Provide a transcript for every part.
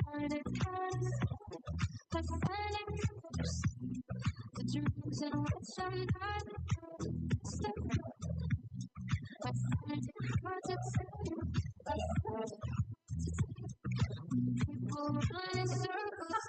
find it hard, I find it close. The dreams in which I'm not stuck. I find it hard to tell you. I find it people run in circles.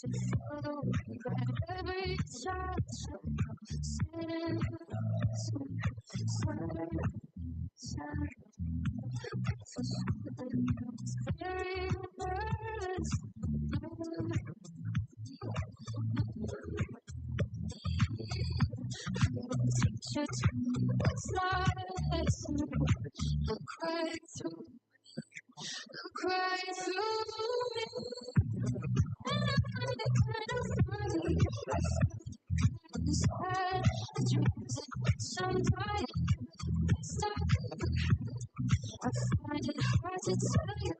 To follow every shot, sitting side, very words. Teach you to what's lies. I'll cry through me. The kind of funny inside the dreams in which I'm dying. I find it hard to tell you.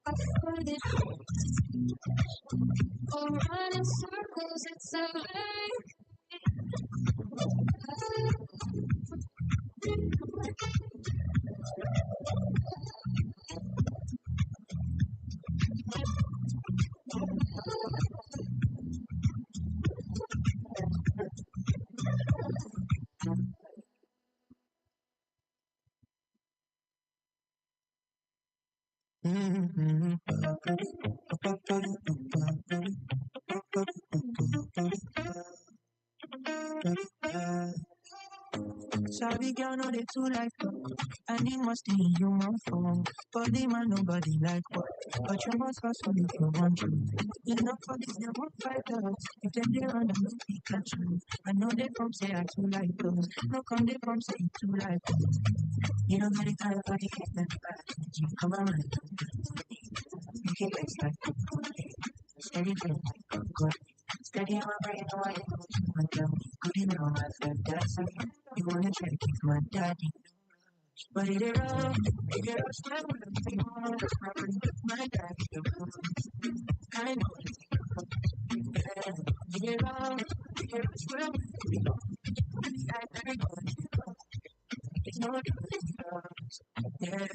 I find it hard to tell you. People run in circles. It's a very Sorry, girl, no, they too like her. And it must be human form. Body man, nobody like what. But you must hustle if you want to. You know, for this, they won't fight us. If they run, them will be catch you. I know they from say I too like us. No, come they from say you too like us. You don't get it tired for the case, then you come around. You can't get stuck. Steady, good. Steady on my brain, no, I ain't good enough, my friend, that's it. You wanna try to kick my daddy. But it is wrong, it's not what I'm saying. It's not my daddy. I know it's wrong, it's wrong. It's not yeah.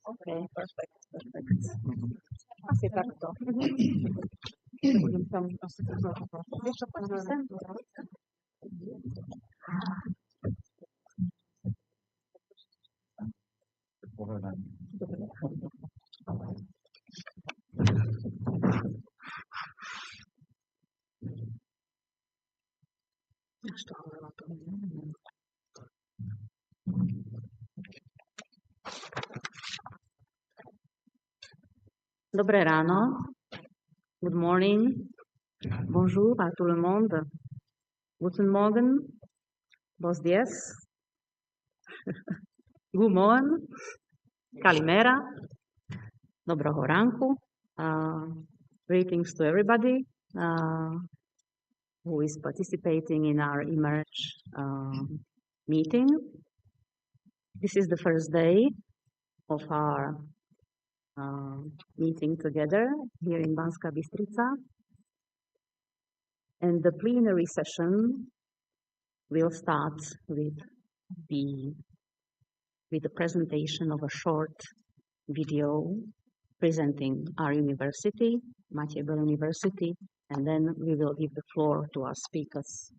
Ok, perfect. Tak to. Tam jeszcze pan Esto ahora va todo bien. Dobré ráno. Good morning. Bonjour à tout le monde. Guten Morgen. Buenos días. Good morning. Kalimera. Dobrého ránku. Greetings to everybody who is participating in our eMERGE meeting. This is the first day of our meeting together here in Banská Bystrica. And the plenary session will start with the presentation of a short video presenting our university, Matěj Bela University, and then we will give the floor to our speakers.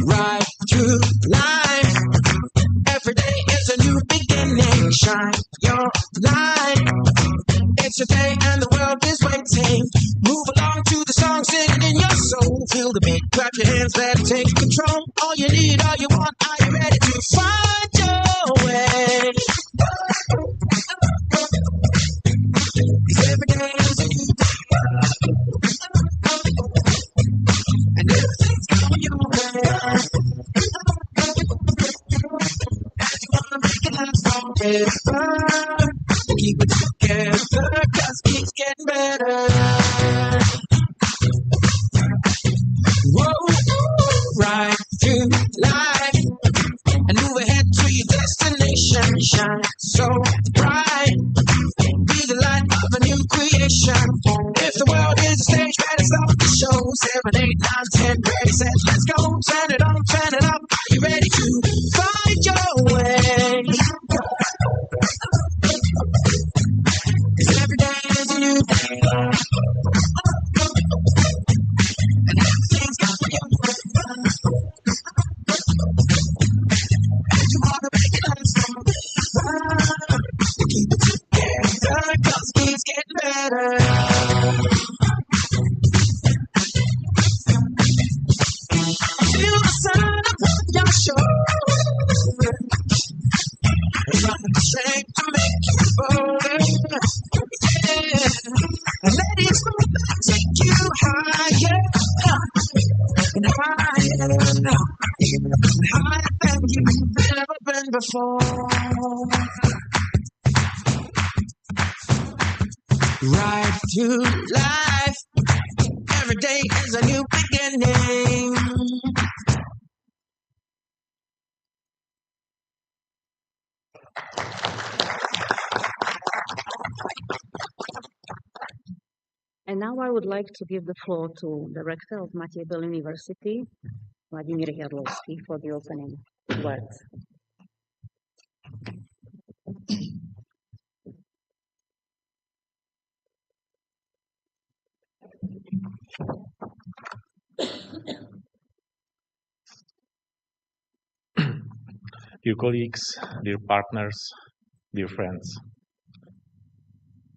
Right through life, every day is a new beginning. Shine your light. It's your day and the world is waiting. Move along to the song, singing in your soul. Feel the beat, clap your hands, let it take control. All you need, all you want, are you ready to find your way? 'Cause every day is a new day, and everything's coming your way. And you wanna make it last forever. Keep it together, 'cause it keeps getting better. Whoa, right through life and move ahead to your destination. Shine so bright, be the light of a new creation. If the world is a stage, better start the show. 7, 8, 9, 10, ready, set, let's go. Turn it on, turn it up. Are you ready to find your way? 'Cause every day is a new day, and everything's coming your way. And you wanna make it last forever. Keep it together, 'cause it keeps getting better. Feel the sun upon your shoulder, run the strength to make you bolder. Yeah, and let it go take you higher and higher and higher than you've ever been before. Right through life, every day is a new beginning. And now I would like to give the floor to the rector of Matěj Bela University, Vladimír Jadlovský, for the opening words. Dear colleagues, dear partners, dear friends.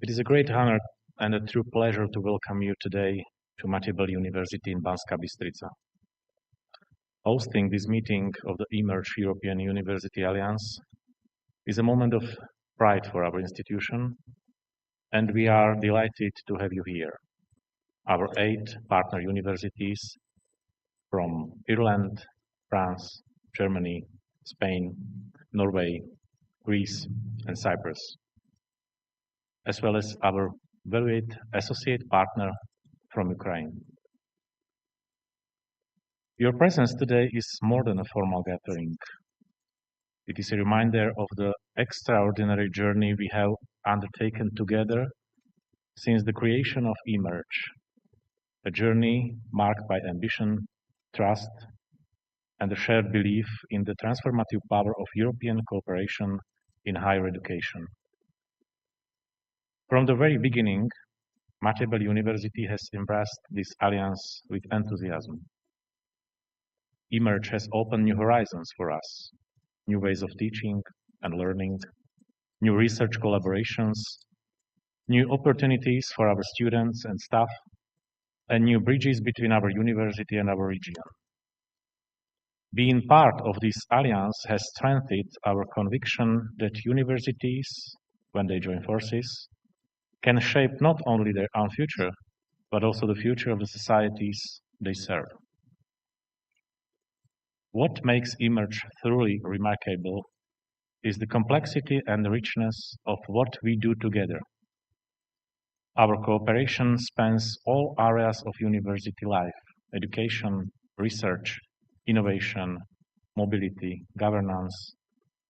It is a great honor and a true pleasure to welcome you today to Matěj Bela University in Banská Bystrica. Hosting this meeting of the eMERGE European University Alliance is a moment of pride for our institution, and we are delighted to have you here. Our 8 partner universities from Ireland, France, Germany, Spain, Norway, Greece, and Cyprus, as well as our valued associate partner from Ukraine. Your presence today is more than a formal gathering. It is a reminder of the extraordinary journey we have undertaken together since the creation of eMERGE, a journey marked by ambition, trust, and a shared belief in the transformative power of European cooperation in higher education. From the very beginning, Matěj Bela University has embraced this alliance with enthusiasm. eMERGE has opened new horizons for us, new ways of teaching and learning, new research collaborations, new opportunities for our students and staff, and new bridges between our university and our region. Being part of this alliance has strengthened our conviction that universities, when they join forces, can shape not only their own future, but also the future of the societies they serve. What makes eMERGE truly remarkable is the complexity and richness of what we do together. Our cooperation spans all areas of university life: education, research, innovation, mobility, governance,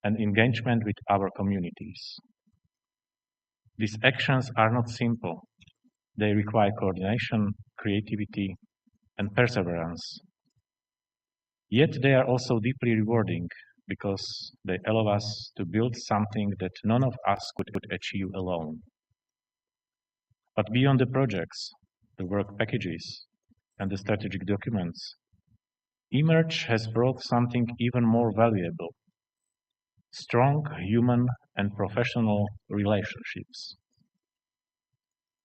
and engagement with our communities. These actions are not simple. They require coordination, creativity, and perseverance. Yet they are also deeply rewarding because they allow us to build something that none of us could achieve alone. But beyond the projects, the work packages, and the strategic documents, eMERGE has brought something even more valuable: strong human and professional relationships.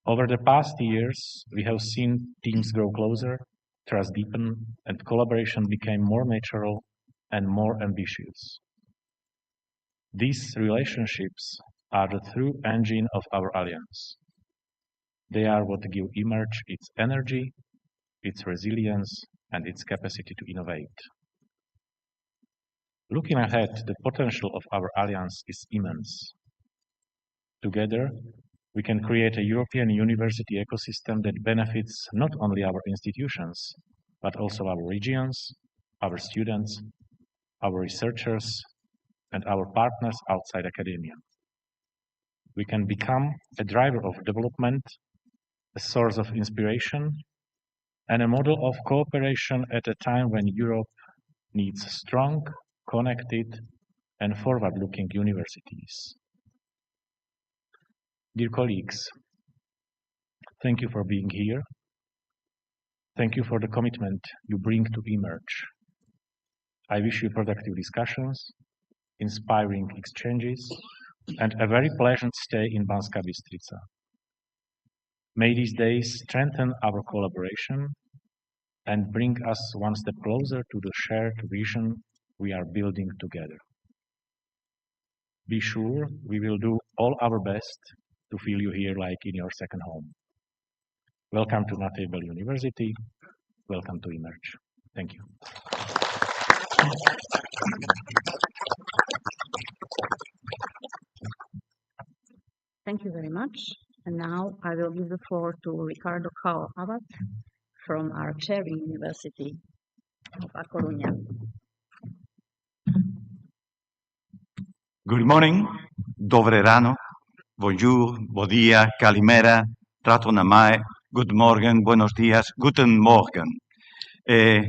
Over the past years, we have seen teams grow closer, trust deepen, and collaboration became more natural and more ambitious. These relationships are the true engine of our alliance. They are what give eMERGE its energy, its resilience, and its capacity to innovate. Looking ahead, the potential of our alliance is immense. Together, we can create a European university ecosystem that benefits not only our institutions, but also our regions, our students, our researchers, and our partners outside academia. We can become a driver of development, a source of inspiration, and a model of cooperation at a time when Europe needs strong, connected, and forward-looking universities. Dear colleagues, thank you for being here. Thank you for the commitment you bring to eMERGE. I wish you productive discussions, inspiring exchanges, and a very pleasant stay in Banska Bystrica. May these days strengthen our collaboration and bring us one step closer to the shared vision we are building together. Be sure we will do all our best to feel you here like in your second home. Welcome to Matei-Bell University. Welcome to eMERGE. Thank you. Thank you very much. And now I will give the floor to Ricardo Cao Abad from our Cherry University of A Coruña. Good morning, dobre rano, bonjour, bon dia, kalimera, trato namai, good morgen, buenos dias, guten morgen.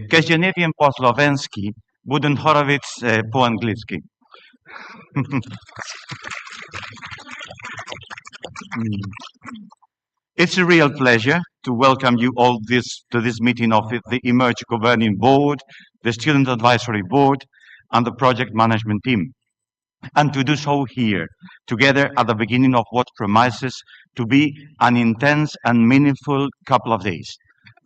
Kes je nie wiem po słowenski, buden chorowiec po angielski. It's a real pleasure to welcome you all to this meeting of the eMERGE Governing Board, the Student Advisory Board, and the Project Management Team, and to do so here, together at the beginning of what promises to be an intense and meaningful couple of days.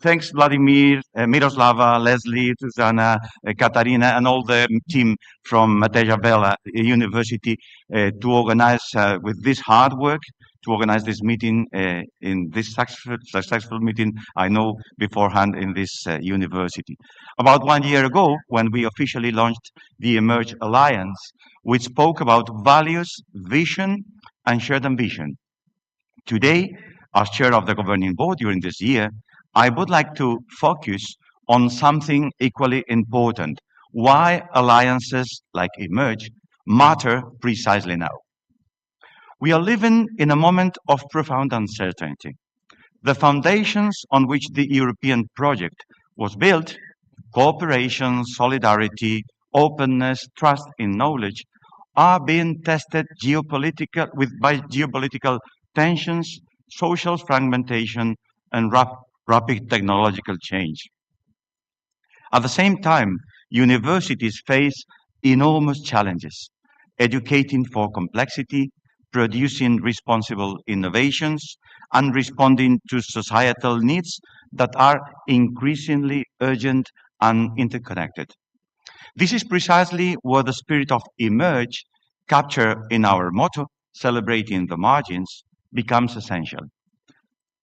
Thanks, Vladimir, Miroslava, Leslie, Susanna, Katarina, and all the team from Matei-Bell University to organize with this hard work, to organize this meeting in this successful meeting, I know beforehand in this university. About 1 year ago, when we officially launched the eMERGE Alliance, we spoke about values, vision, and shared ambition. Today, as chair of the governing board during this year, I would like to focus on something equally important: why alliances like eMERGE matter precisely now. We are living in a moment of profound uncertainty. The foundations on which the European project was built, cooperation, solidarity, openness, trust in knowledge, are being tested by geopolitical tensions, social fragmentation, and rapid technological change. At the same time, universities face enormous challenges, educating for complexity, producing responsible innovations, and responding to societal needs that are increasingly urgent and interconnected. This is precisely where the spirit of emerge, captured in our motto, celebrating the margins, becomes essential.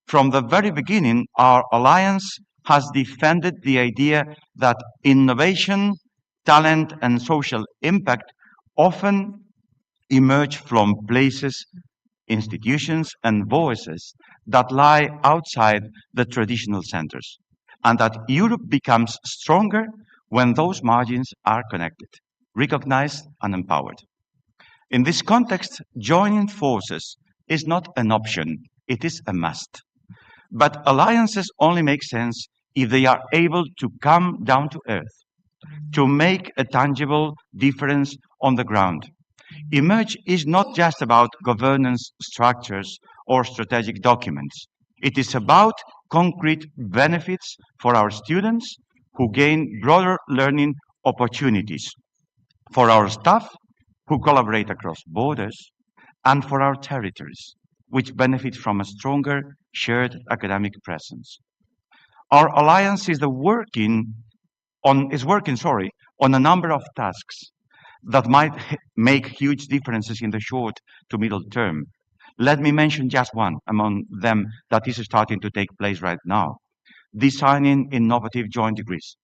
From the very beginning, our alliance has defended the idea that innovation, talent, and social impact often emerge from places, institutions, and voices that lie outside the traditional centers, and that Europe becomes stronger when those margins are connected, recognized, and empowered. In this context, joining forces is not an option, it is a must. But alliances only make sense if they are able to come down to earth, to make a tangible difference on the ground. Emerge is not just about governance structures or strategic documents. It is about concrete benefits for our students who gain broader learning opportunities, for our staff who collaborate across borders, and for our territories, which benefit from a stronger shared academic presence. Our alliance is working, on a number of tasks that might make huge differences in the short to middle term. Let me mention just one among them that is starting to take place right now: designing innovative joint degrees.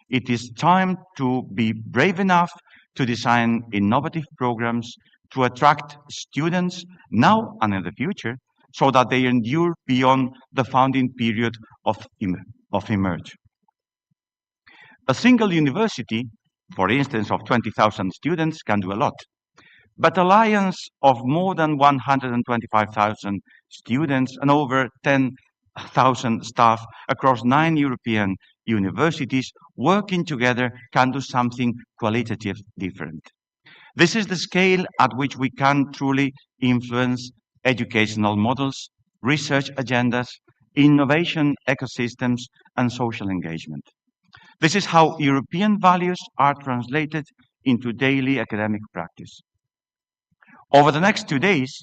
It is time to be brave enough to design innovative programs to attract students now and in the future so that they endure beyond the founding period of Emerge. A single university, for instance, of 20,000 students can do a lot. But alliance of more than 125,000 students and over 10,000 staff across 9 European universities working together can do something qualitative different. This is the scale at which we can truly influence educational models, research agendas, innovation ecosystems, and social engagement. This is how European values are translated into daily academic practice. Over the next 2 days,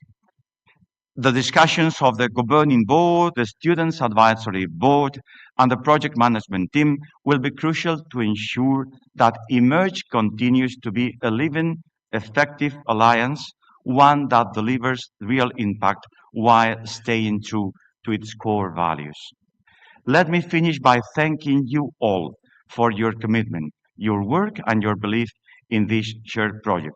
the discussions of the governing board, the students' advisory board, and the project management team will be crucial to ensure that Emerge continues to be a living, effective alliance, one that delivers real impact while staying true to its core values. Let me finish by thanking you all for your commitment, your work, and your belief in this shared project.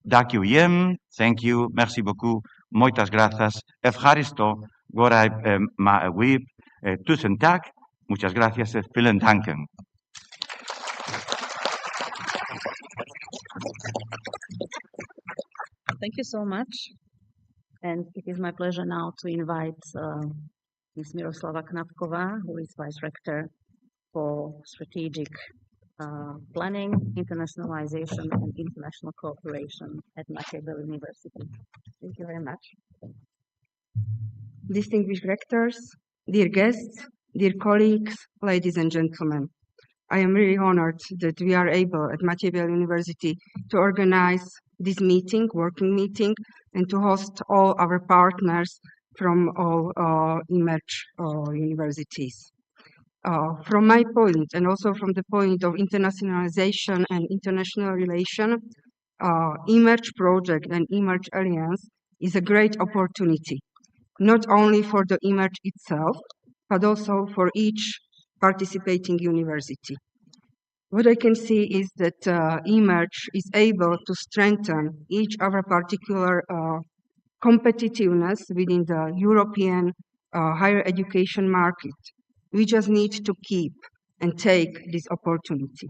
Daki Uyem, thank you, merci beaucoup, moitas grazas, evharisto, gorai ma wib, tusen tak, muchas gracias, vielen danken. Thank you so much. And it is my pleasure now to invite Ms. Miroslava Knapkova, who is Vice Rector for Strategic Planning, Internationalization, and International Cooperation at Maciej Bell University. Thank you very much. Distinguished rectors, dear guests, dear colleagues, ladies and gentlemen, I am really honored that we are able at Maciej Bell University to organize this meeting, working meeting, and to host all our partners from all Emerge universities. From my point, and also from the point of internationalization and international relation, Emerge project and Emerge Alliance is a great opportunity, not only for the Emerge itself, but also for each participating university. What I can see is that Emerge is able to strengthen each of our particular competitiveness within the European higher education market. We just need to keep and take this opportunity.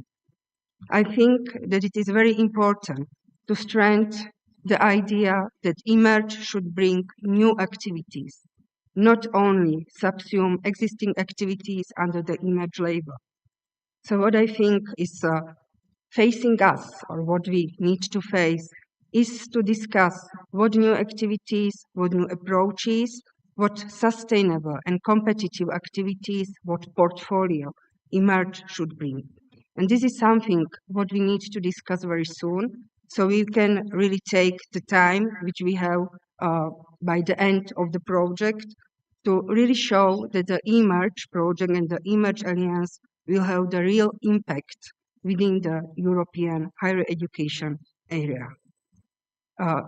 I think that it is very important to strengthen the idea that Emerge should bring new activities, not only subsume existing activities under the Emerge label. So what I think is facing us, or what we need to face, is to discuss what new activities, what new approaches, what sustainable and competitive activities, what portfolio Emerge should bring. And this is something what we need to discuss very soon, so we can really take the time which we have by the end of the project to really show that the eMERGE project and the eMERGE Alliance will have the real impact within the European higher education area.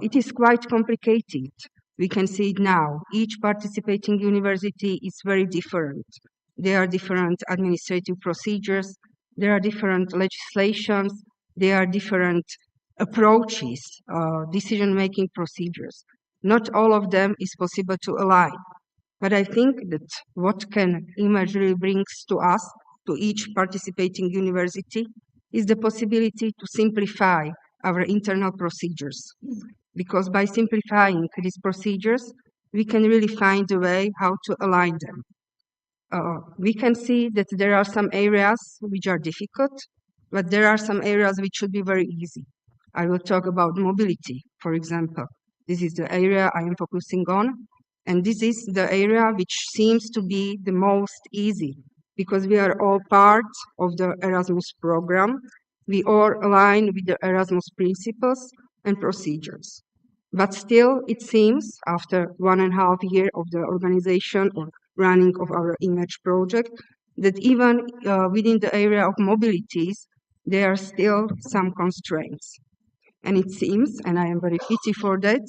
It is quite complicated. We can see it now. Each participating university is very different. There are different administrative procedures, there are different legislations, there are different approaches, decision-making procedures. Not all of them is possible to align. But I think that what can eMERGE really brings to us, to each participating university, is the possibility to simplify our internal procedures. Because by simplifying these procedures, we can really find a way how to align them. We can see that there are some areas which are difficult, but there are some areas which should be very easy. I will talk about mobility, for example. This is the area I am focusing on, and this is the area which seems to be the most easy, because we are all part of the Erasmus program. We all align with the Erasmus principles and procedures. But still, it seems, after 1.5 years of the organization or running of our eMERGE project, that even within the area of mobilities, there are still some constraints. And it seems, and I am very pity for that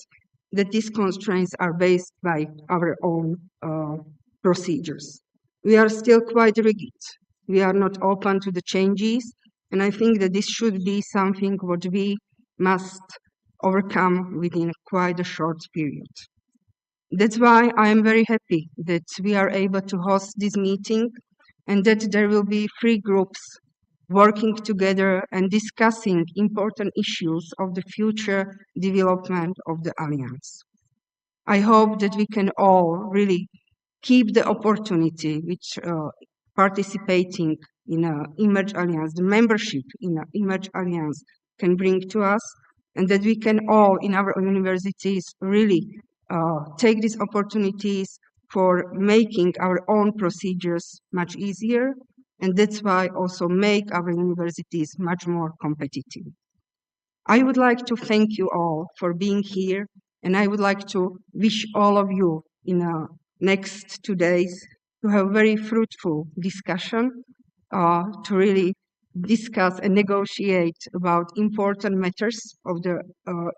these constraints are based by our own procedures. We are still quite rigid. We are not open to the changes, and I think that this should be something what we must overcome within quite a short period. That's why I am very happy that we are able to host this meeting and that there will be 3 groups working together and discussing important issues of the future development of the Alliance. I hope that we can all really keep the opportunity which participating in an eMERGE Alliance, the membership in an eMERGE Alliance can bring to us, and that we can all in our universities really take these opportunities for making our own procedures much easier, and that's why also make our universities much more competitive. I would like to thank you all for being here, and I would like to wish all of you in the next 2 days to have very fruitful discussion, to really discuss and negotiate about important matters of the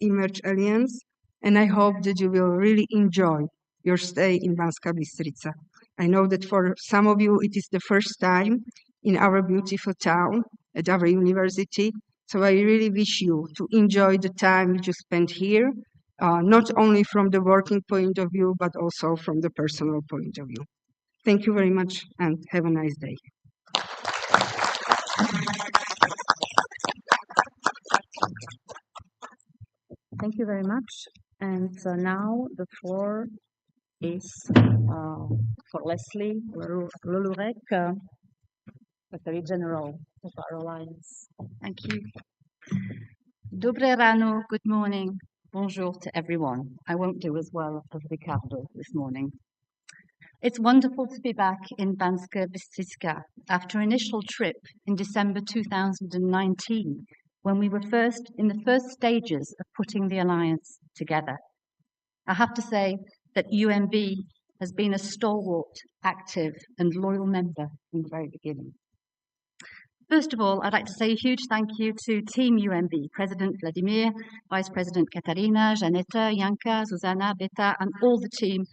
eMERGE Alliance, and I hope that you will really enjoy your stay in Banská Bystrica. I know that for some of you it is the first time in our beautiful town at our university, so I really wish you to enjoy the time you spend here, not only from the working point of view, but also from the personal point of view. Thank you very much and have a nice day. Thank you very much. And now the floor is for Leslie Lulurek, Secretary General of our Alliance. Thank you. Dobre rano, good morning, bonjour to everyone. I won't do as well as Ricardo this morning. It's wonderful to be back in Banská Bystrica after an initial trip in December 2019, when we were in the first stages of putting the Alliance together. I have to say that UMB has been a stalwart, active and loyal member from the very beginning. First of all, I'd like to say a huge thank you to Team UMB, President Vladimir, Vice President Katarina, Janeta, Janka, Zuzana, Beta, and all the team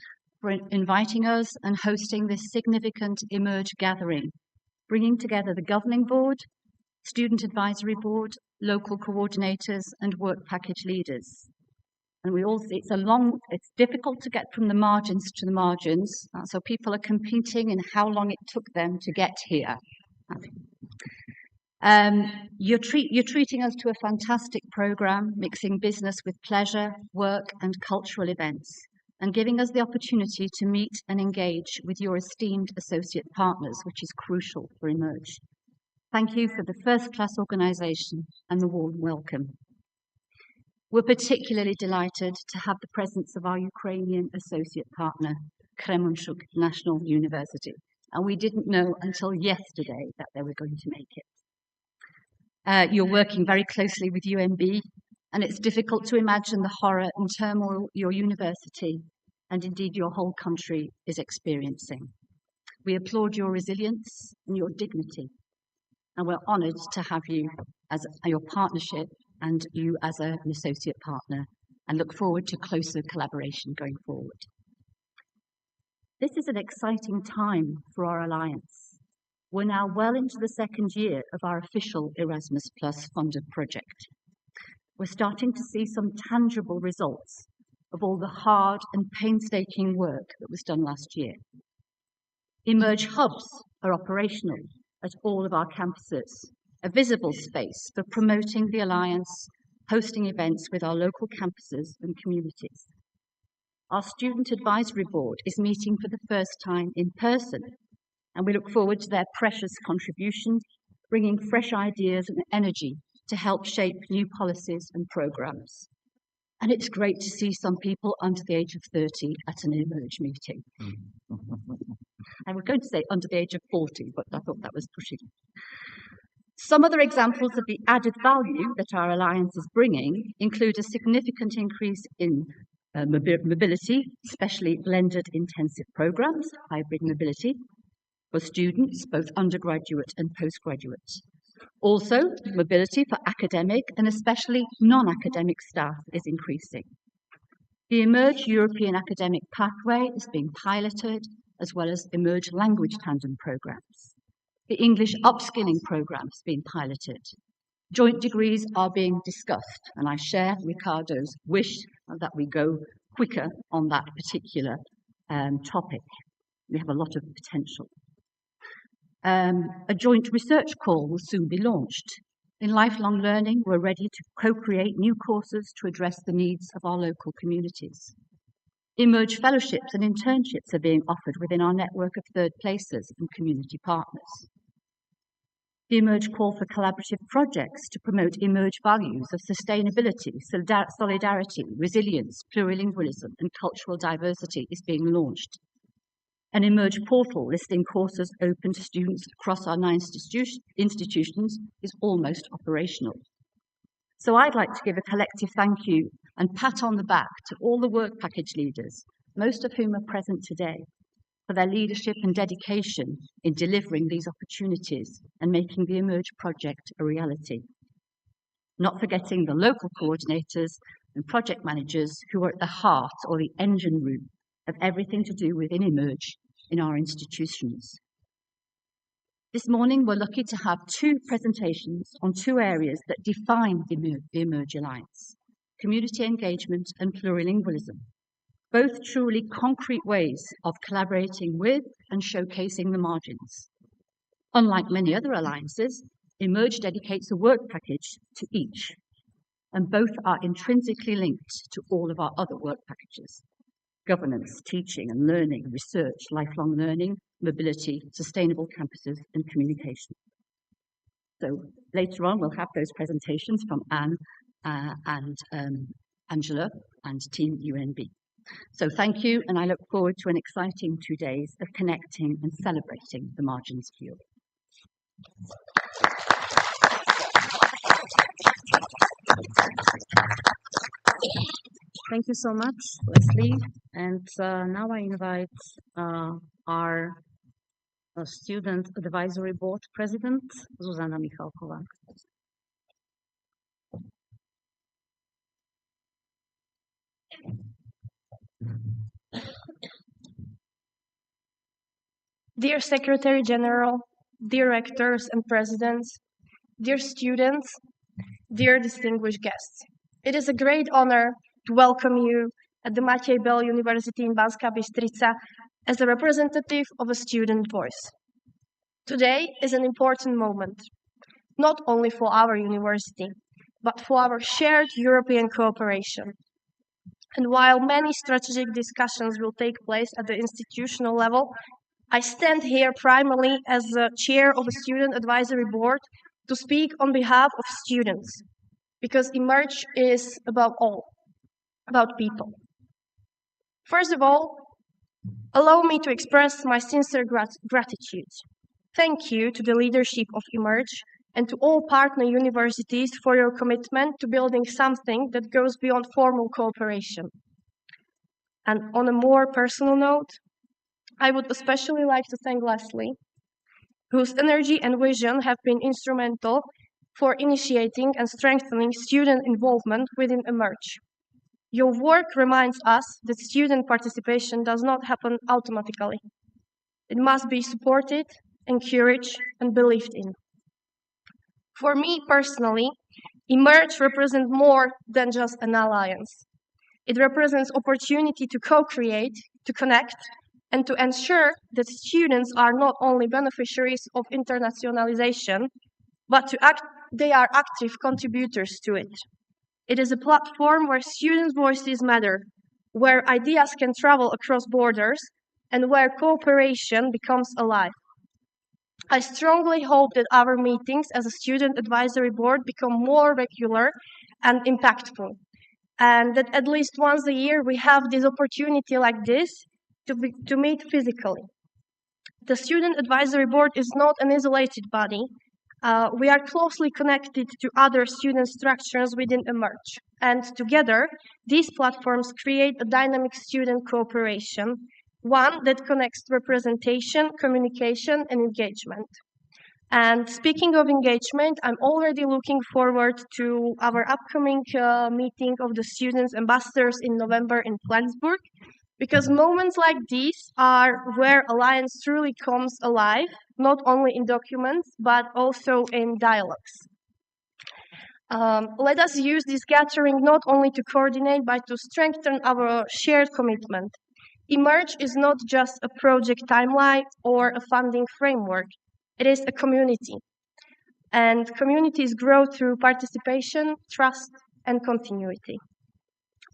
for inviting us and hosting this significant eMERGE gathering, bringing together the Governing Board, Student Advisory Board, local coordinators, and work package leaders. And we all see it's difficult to get from the margins to the margins, so people are competing in how long it took them to get here. You're treating us to a fantastic program, mixing business with pleasure, work and cultural events, and giving us the opportunity to meet and engage with your esteemed associate partners, which is crucial for eMERGE. Thank you for the first-class organisation and the warm welcome. We're particularly delighted to have the presence of our Ukrainian associate partner, Kremenchuk National University, and we didn't know until yesterday that they were going to make it. You're working very closely with UNB, and it's difficult to imagine the horror and turmoil your university, and indeed your whole country, is experiencing. We applaud your resilience and your dignity, and we're honoured to have you as your partnership and you as an associate partner, and look forward to closer collaboration going forward. This is an exciting time for our Alliance. We're now well into the second year of our official Erasmus Plus funded project. We're starting to see some tangible results of all the hard and painstaking work that was done last year. Emerge hubs are operational at all of our campuses, a visible space for promoting the Alliance, hosting events with our local campuses and communities. Our Student Advisory Board is meeting for the first time in person, and we look forward to their precious contributions, bringing fresh ideas and energy to help shape new policies and programmes. And it's great to see some people under the age of 30 at an Emerge meeting. I was going to say under the age of 40, but I thought that was pushing it. Some other examples of the added value that our Alliance is bringing include a significant increase in mobility, especially blended intensive programmes, hybrid mobility, for students, both undergraduate and postgraduate. Also, mobility for academic and especially non-academic staff is increasing. The Emerge European Academic Pathway is being piloted, as well as Emerge Language Tandem programmes. The English upskilling programme is being piloted. Joint degrees are being discussed, and I share Ricardo's wish that we go quicker on that particular topic. We have a lot of potential. A joint research call will soon be launched. In lifelong learning, we're ready to co-create new courses to address the needs of our local communities. Emerge fellowships and internships are being offered within our network of third places and community partners. The Emerge call for collaborative projects to promote Emerge values of sustainability, solidarity, resilience, plurilingualism, and cultural diversity is being launched. An Emerge portal listing courses open to students across our 9 institutions is almost operational. So I'd like to give a collective thank you and pat on the back to all the work package leaders, most of whom are present today, for their leadership and dedication in delivering these opportunities and making the Emerge project a reality. Not forgetting the local coordinators and project managers who are at the heart or the engine room of everything to do with Emerge in our institutions. This morning, we're lucky to have 2 presentations on 2 areas that define the Emerge Alliance: community engagement and plurilingualism, both truly concrete ways of collaborating with and showcasing the margins. Unlike many other alliances, Emerge dedicates a work package to each, and both are intrinsically linked to all of our other work packages: governance, teaching and learning, research, lifelong learning, mobility, sustainable campuses, and communication. So later on, we'll have those presentations from Anne and Angela and Team UNB. So thank you, and I look forward to an exciting 2 days of connecting and celebrating the margins of Europe. Thank you so much, Leslie. And now I invite our Student Advisory Board President, Zuzana Michalkova. Dear Secretary General, dear rectors and presidents, dear students, dear distinguished guests, it is a great honor to welcome you at the Maciej Bell University in Banska Bystrica as a representative of a student voice. Today is an important moment, not only for our university, but for our shared European cooperation. And while many strategic discussions will take place at the institutional level, I stand here primarily as the chair of a student advisory board to speak on behalf of students, because Emerge is above all about people. First of all, allow me to express my sincere gratitude. Thank you to the leadership of Emerge and to all partner universities for your commitment to building something that goes beyond formal cooperation. And on a more personal note, I would especially like to thank Leslie, whose energy and vision have been instrumental for initiating and strengthening student involvement within eMERGE. Your work reminds us that student participation does not happen automatically. It must be supported, encouraged, and believed in. For me personally, eMERGE represents more than just an alliance. It represents opportunity to co-create, to connect, and to ensure that students are not only beneficiaries of internationalization, but they are active contributors to it. It is a platform where students' voices matter, where ideas can travel across borders, and where cooperation becomes alive. I strongly hope that our meetings as a student advisory board become more regular and impactful, and that at least once a year we have this opportunity like this to meet physically. The student advisory board is not an isolated body. We are closely connected to other student structures within eMERGE, and together these platforms create a dynamic student cooperation, one that connects representation, communication, and engagement. And speaking of engagement, I'm already looking forward to our upcoming meeting of the students ambassadors in November in Flensburg, because moments like these are where Alliance truly comes alive, not only in documents, but also in dialogues. Let us use this gathering not only to coordinate, but to strengthen our shared commitment. eMERGE is not just a project timeline or a funding framework. It is a community. And communities grow through participation, trust, and continuity.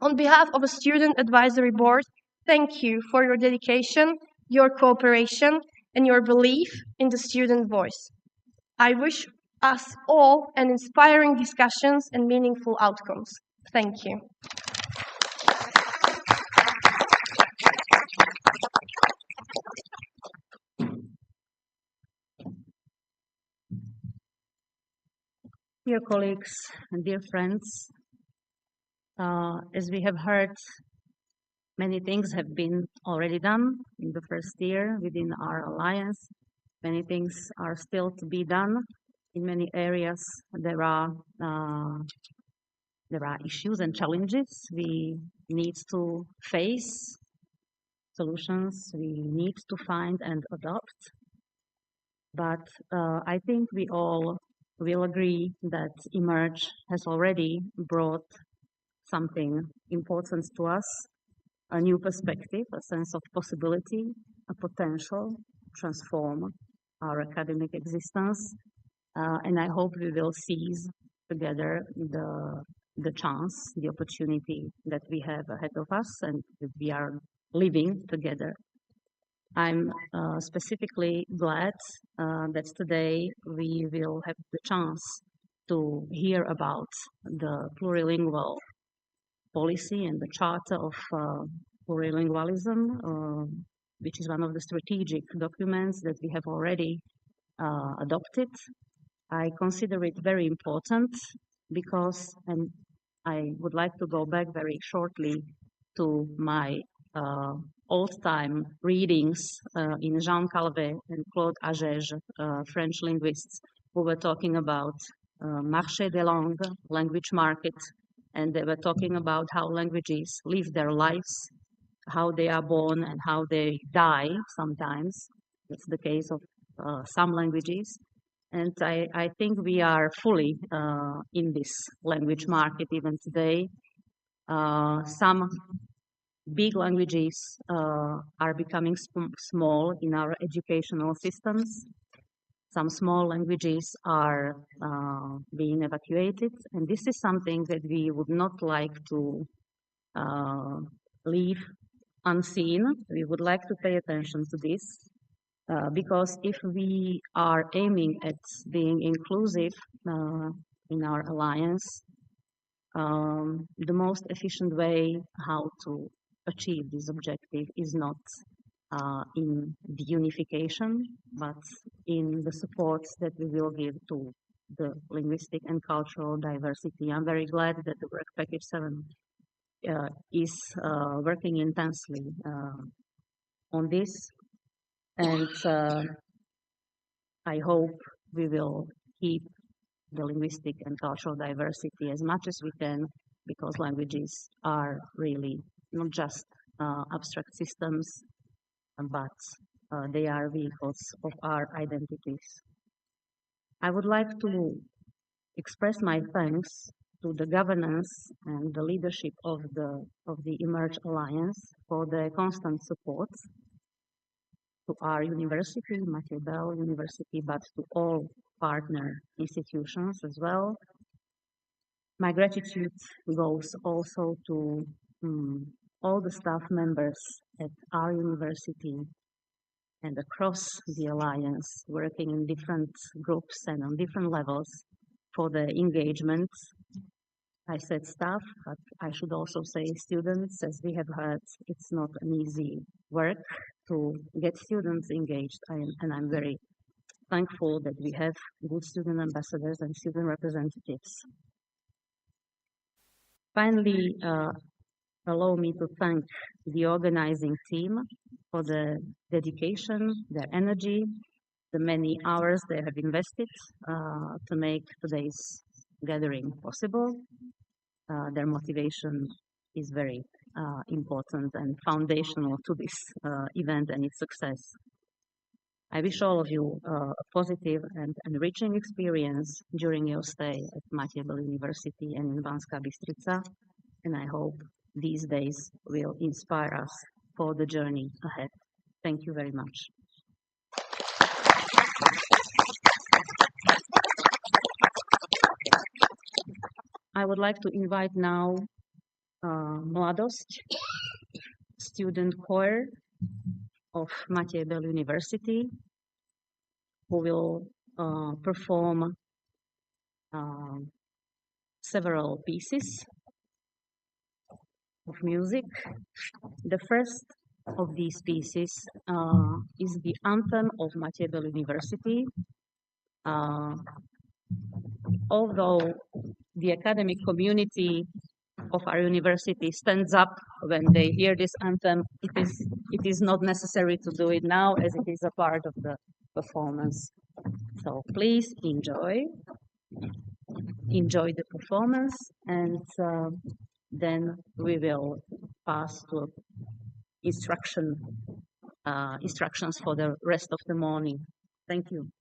On behalf of a student advisory board, thank you for your dedication, your cooperation, and your belief in the student voice. I wish us all an inspiring discussions and meaningful outcomes. Thank you. Dear colleagues and dear friends, as we have heard, many things have been already done in the first year within our alliance. Many things are still to be done. In many areas, there are issues and challenges we need to face, solutions we need to find and adopt. But I think we all will agree that eMERGE has already brought something important to us, a new perspective, a sense of possibility, a potential to transform our academic existence. And I hope we will seize together the chance, the opportunity that we have ahead of us and that we are living together. I'm specifically glad that today we will have the chance to hear about the plurilingual policy and the Charter of Plurilingualism, which is one of the strategic documents that we have already adopted. I consider it very important because, and I would like to go back very shortly to my old-time readings in Jean Calvet and Claude Agege, French linguists, who were talking about marché des langues, language market, and they were talking about how languages live their lives, how they are born and how they die sometimes. It's the case of some languages. And I think we are fully in this language market even today. Some big languages are becoming small in our educational systems. Some small languages are being evacuated, and this is something that we would not like to leave unseen. We would like to pay attention to this because if we are aiming at being inclusive in our alliance, the most efficient way how to achieve this objective is not in the unification, but in the support that we will give to the linguistic and cultural diversity. I'm very glad that the work package 7 is working intensely on this, and I hope we will keep the linguistic and cultural diversity as much as we can, because languages are really not just abstract systems, but they are vehicles of our identities. I would like to express my thanks to the governance and the leadership of the eMERGE Alliance for their constant support to our university, Matěj Bell University, but to all partner institutions as well. My gratitude goes also to all the staff members at our university and across the Alliance, working in different groups and on different levels for the engagement. I said staff, but I should also say students. As we have heard, it's not an easy work to get students engaged, and I'm very thankful that we have good student ambassadors and student representatives. Finally, allow me to thank the organizing team for the dedication, their energy, the many hours they have invested to make today's gathering possible. Their motivation is very important and foundational to this event and its success. I wish all of you a positive and enriching experience during your stay at Matěj Bell University and in Banská Bystrica, and I hope these days will inspire us for the journey ahead. Thank you very much. I would like to invite now Mladost, student choir of Matěj Bell University, who will perform several pieces of music. The first of these pieces is the anthem of Matěj Bell University. Although the academic community of our university stands up when they hear this anthem, it is not necessary to do it now, as it is a part of the performance. So please enjoy the performance, and then we will pass to instructions for the rest of the morning. Thank you.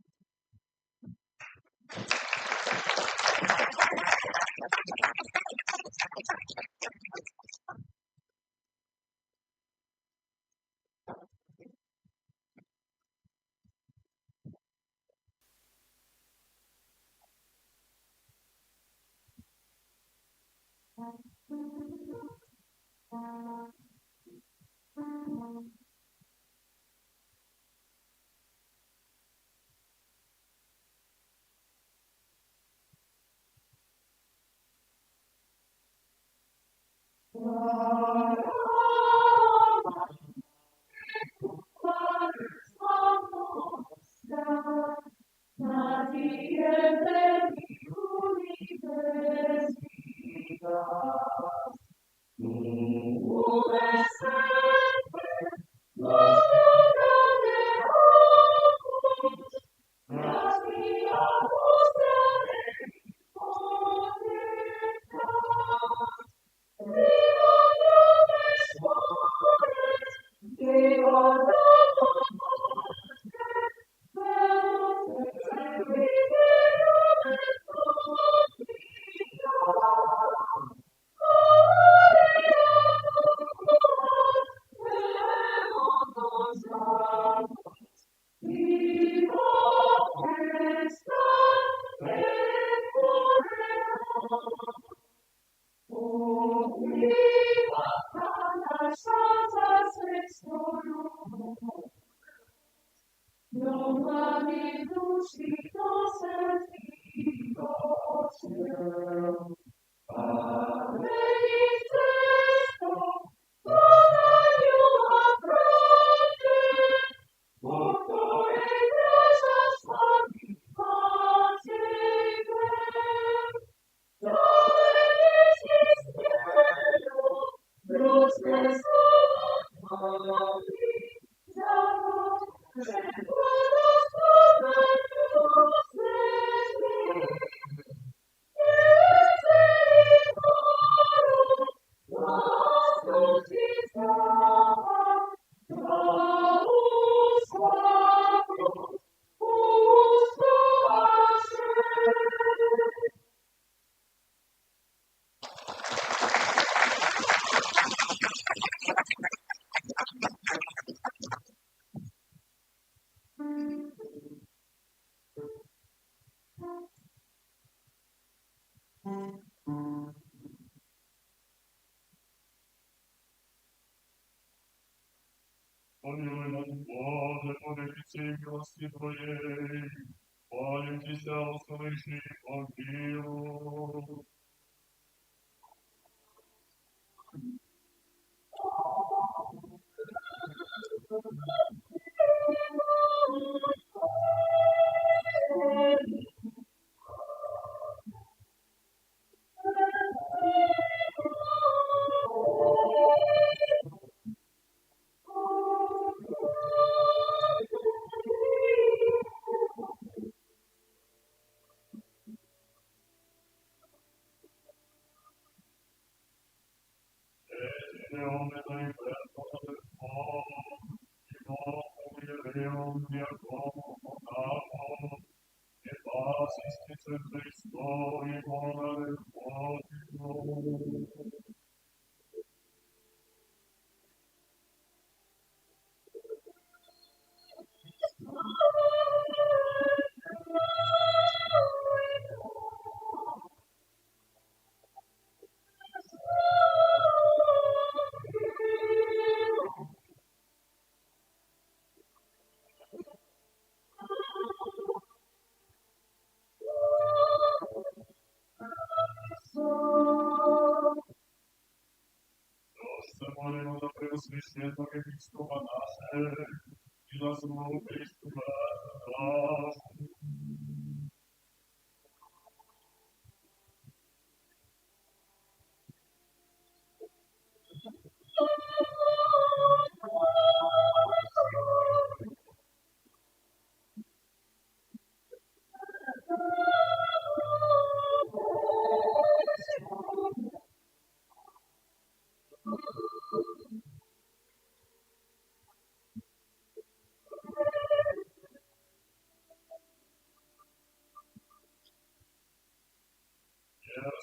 справедливости и милости Твоей, молим Тебя, услыши помилуй. Молимо за преосвященного епископа наше и за самого Христа нас.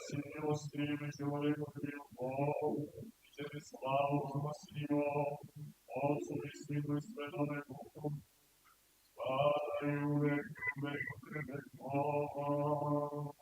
Все милостивый человек открыл Бог, и через славу возгласил Отцу и Сыну и Святому Духу, слава и век, век, Бога.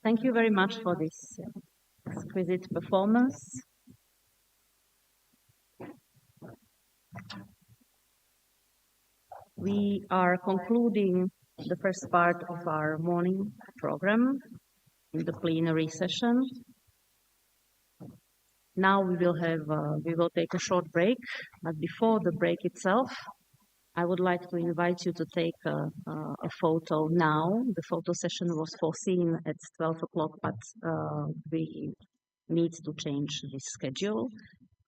Thank you very much for this exquisite performance. We are concluding the first part of our morning program in the plenary session. Now we will take a short break, but before the break itself, I would like to invite you to take a photo now. The photo session was foreseen at 12 o'clock, but we need to change the schedule.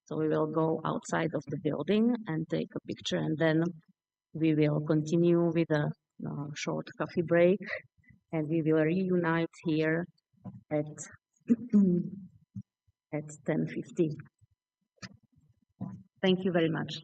So we will go outside of the building and take a picture, and then we will continue with a short coffee break, and we will reunite here at at 10:50. Thank you very much.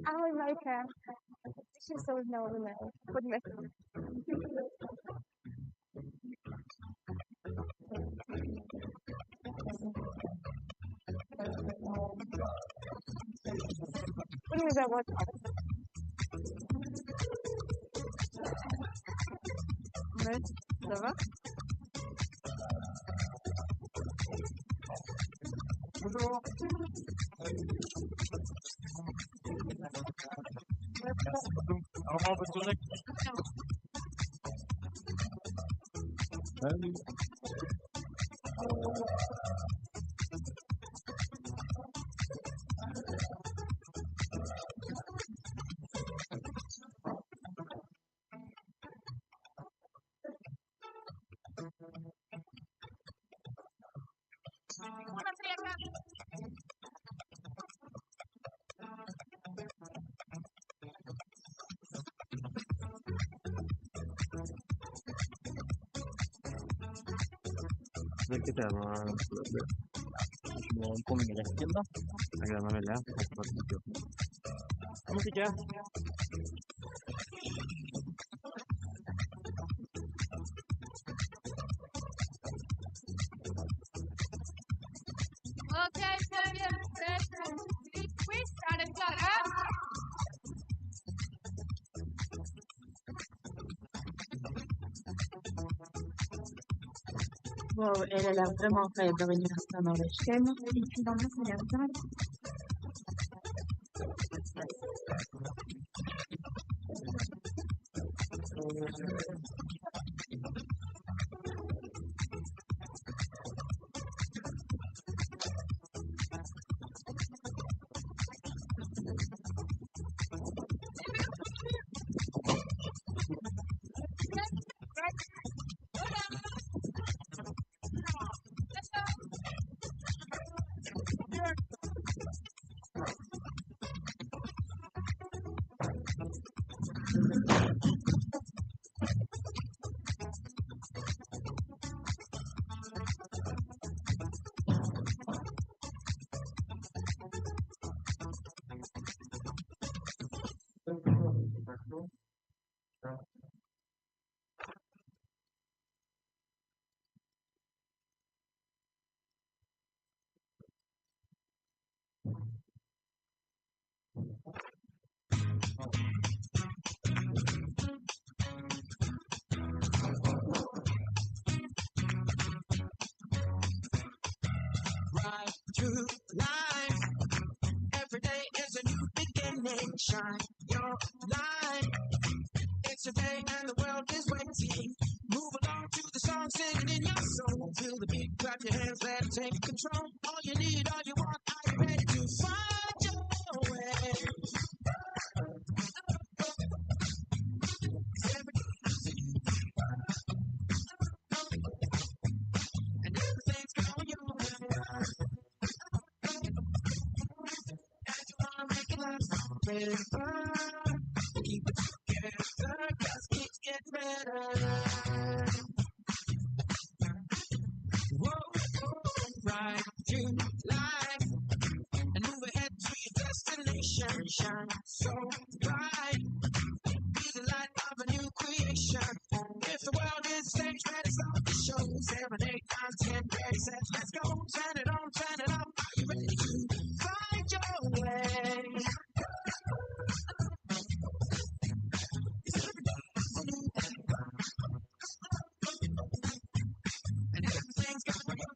I like her. She's so known now. Goodness. What is that? What? Ça va? Bonjour. Alors, on peut tourner. Salut. Kita mau komen ya kita agak lama ya kamu sih ya Okay, so we started Wow, elle a l'air vraiment faible de revenir dans le schème. Et puis dans le Right through life, every day is a new beginning. Shine your light. It's a day and the world is waiting. Move along to the song, singing in your soul. Feel the beat, clap your hands, let it take control. All you need, all you want, are you ready to find your way? And everything's going your way. And you wanna make it last forever. Keep it together, 'cause it keeps getting better. Whoa, right through life and move ahead to your destination. Shine so bright, be the light of a new creation. If the world is a stage, ready, start the show. 7, 8, 9, 10, ready, set, let's go. Turn it on, turn it up. Are you ready to find your way? And everything's going your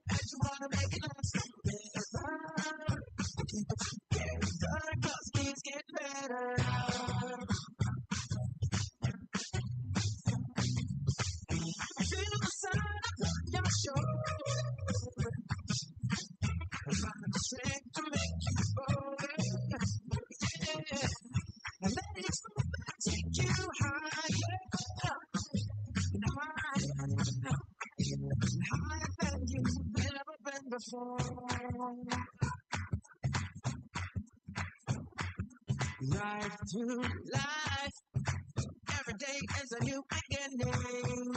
and you wanna make it last forever. Keep it together, 'cause it keeps getting better. Feel the sun on your shoulders. Find the strength to make you bolder. Yeah. And let it take you higher. And higher than you've ever been before. Right through life, every day is a new beginning.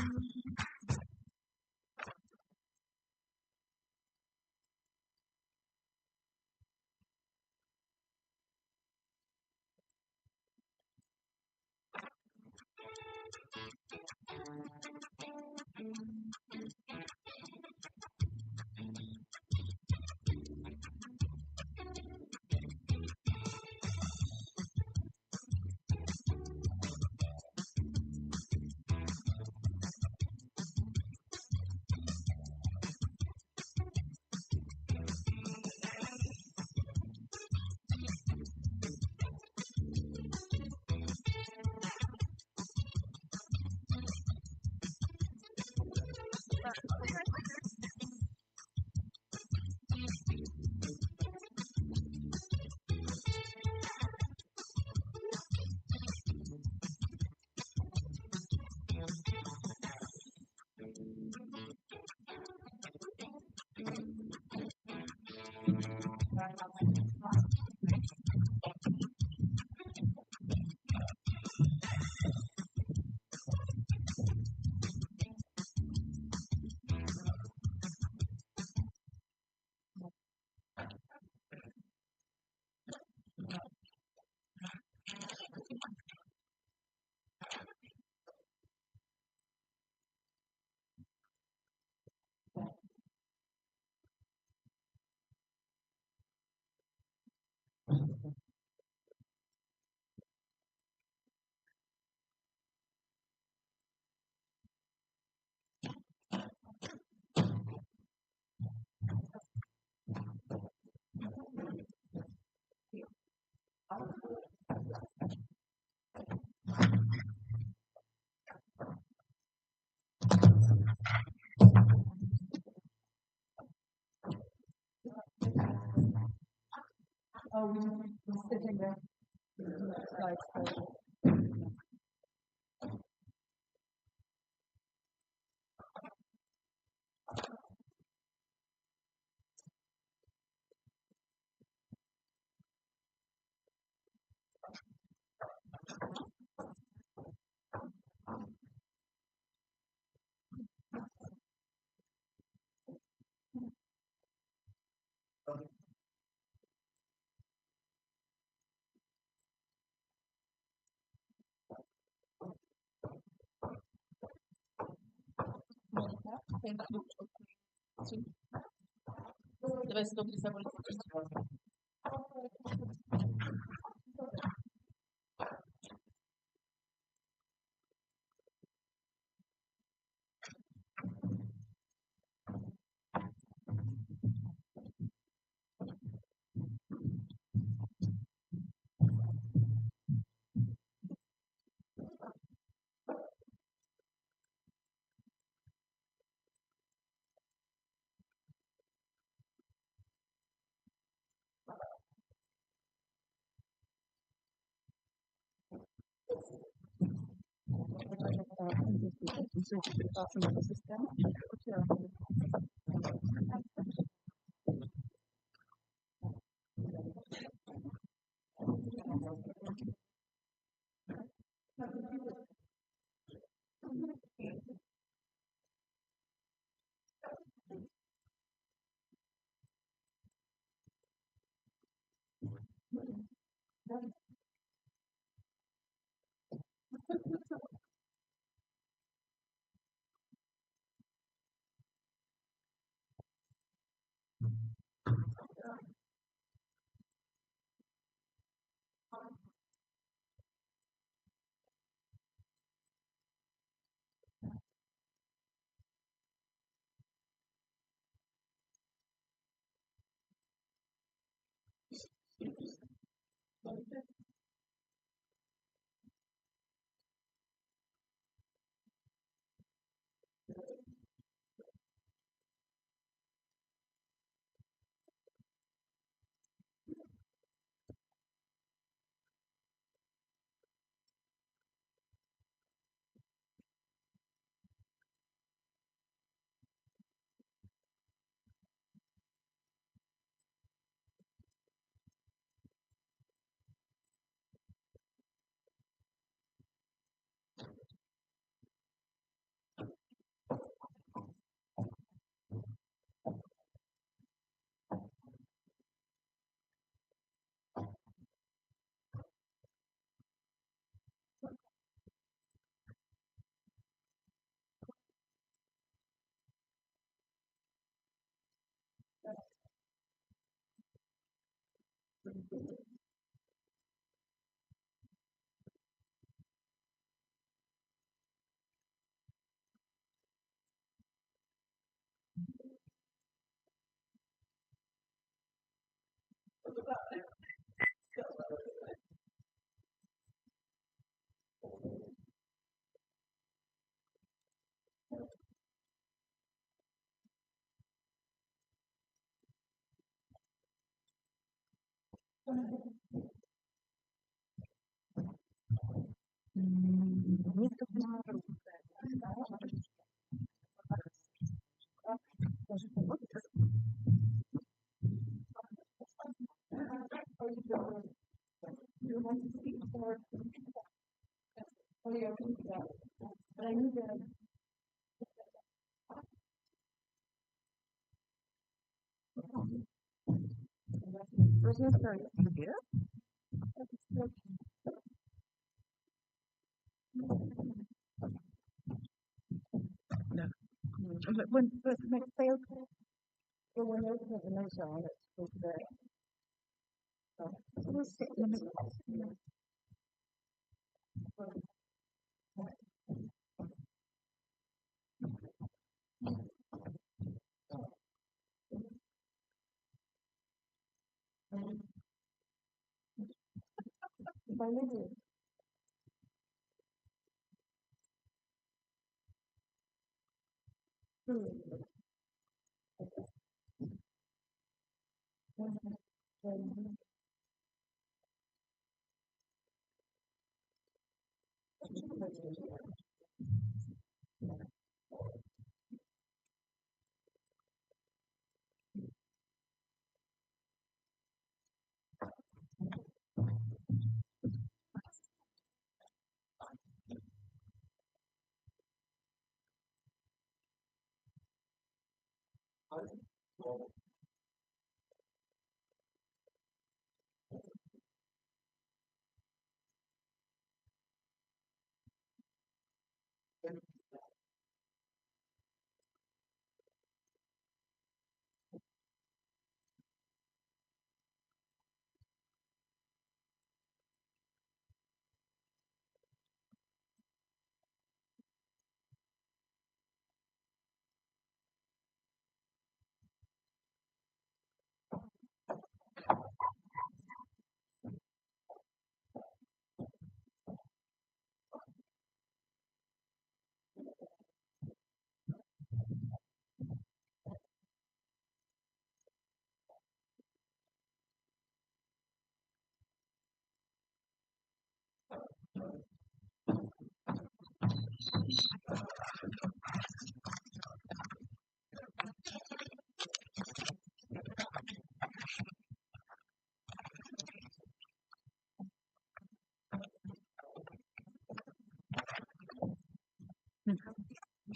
Sitting there.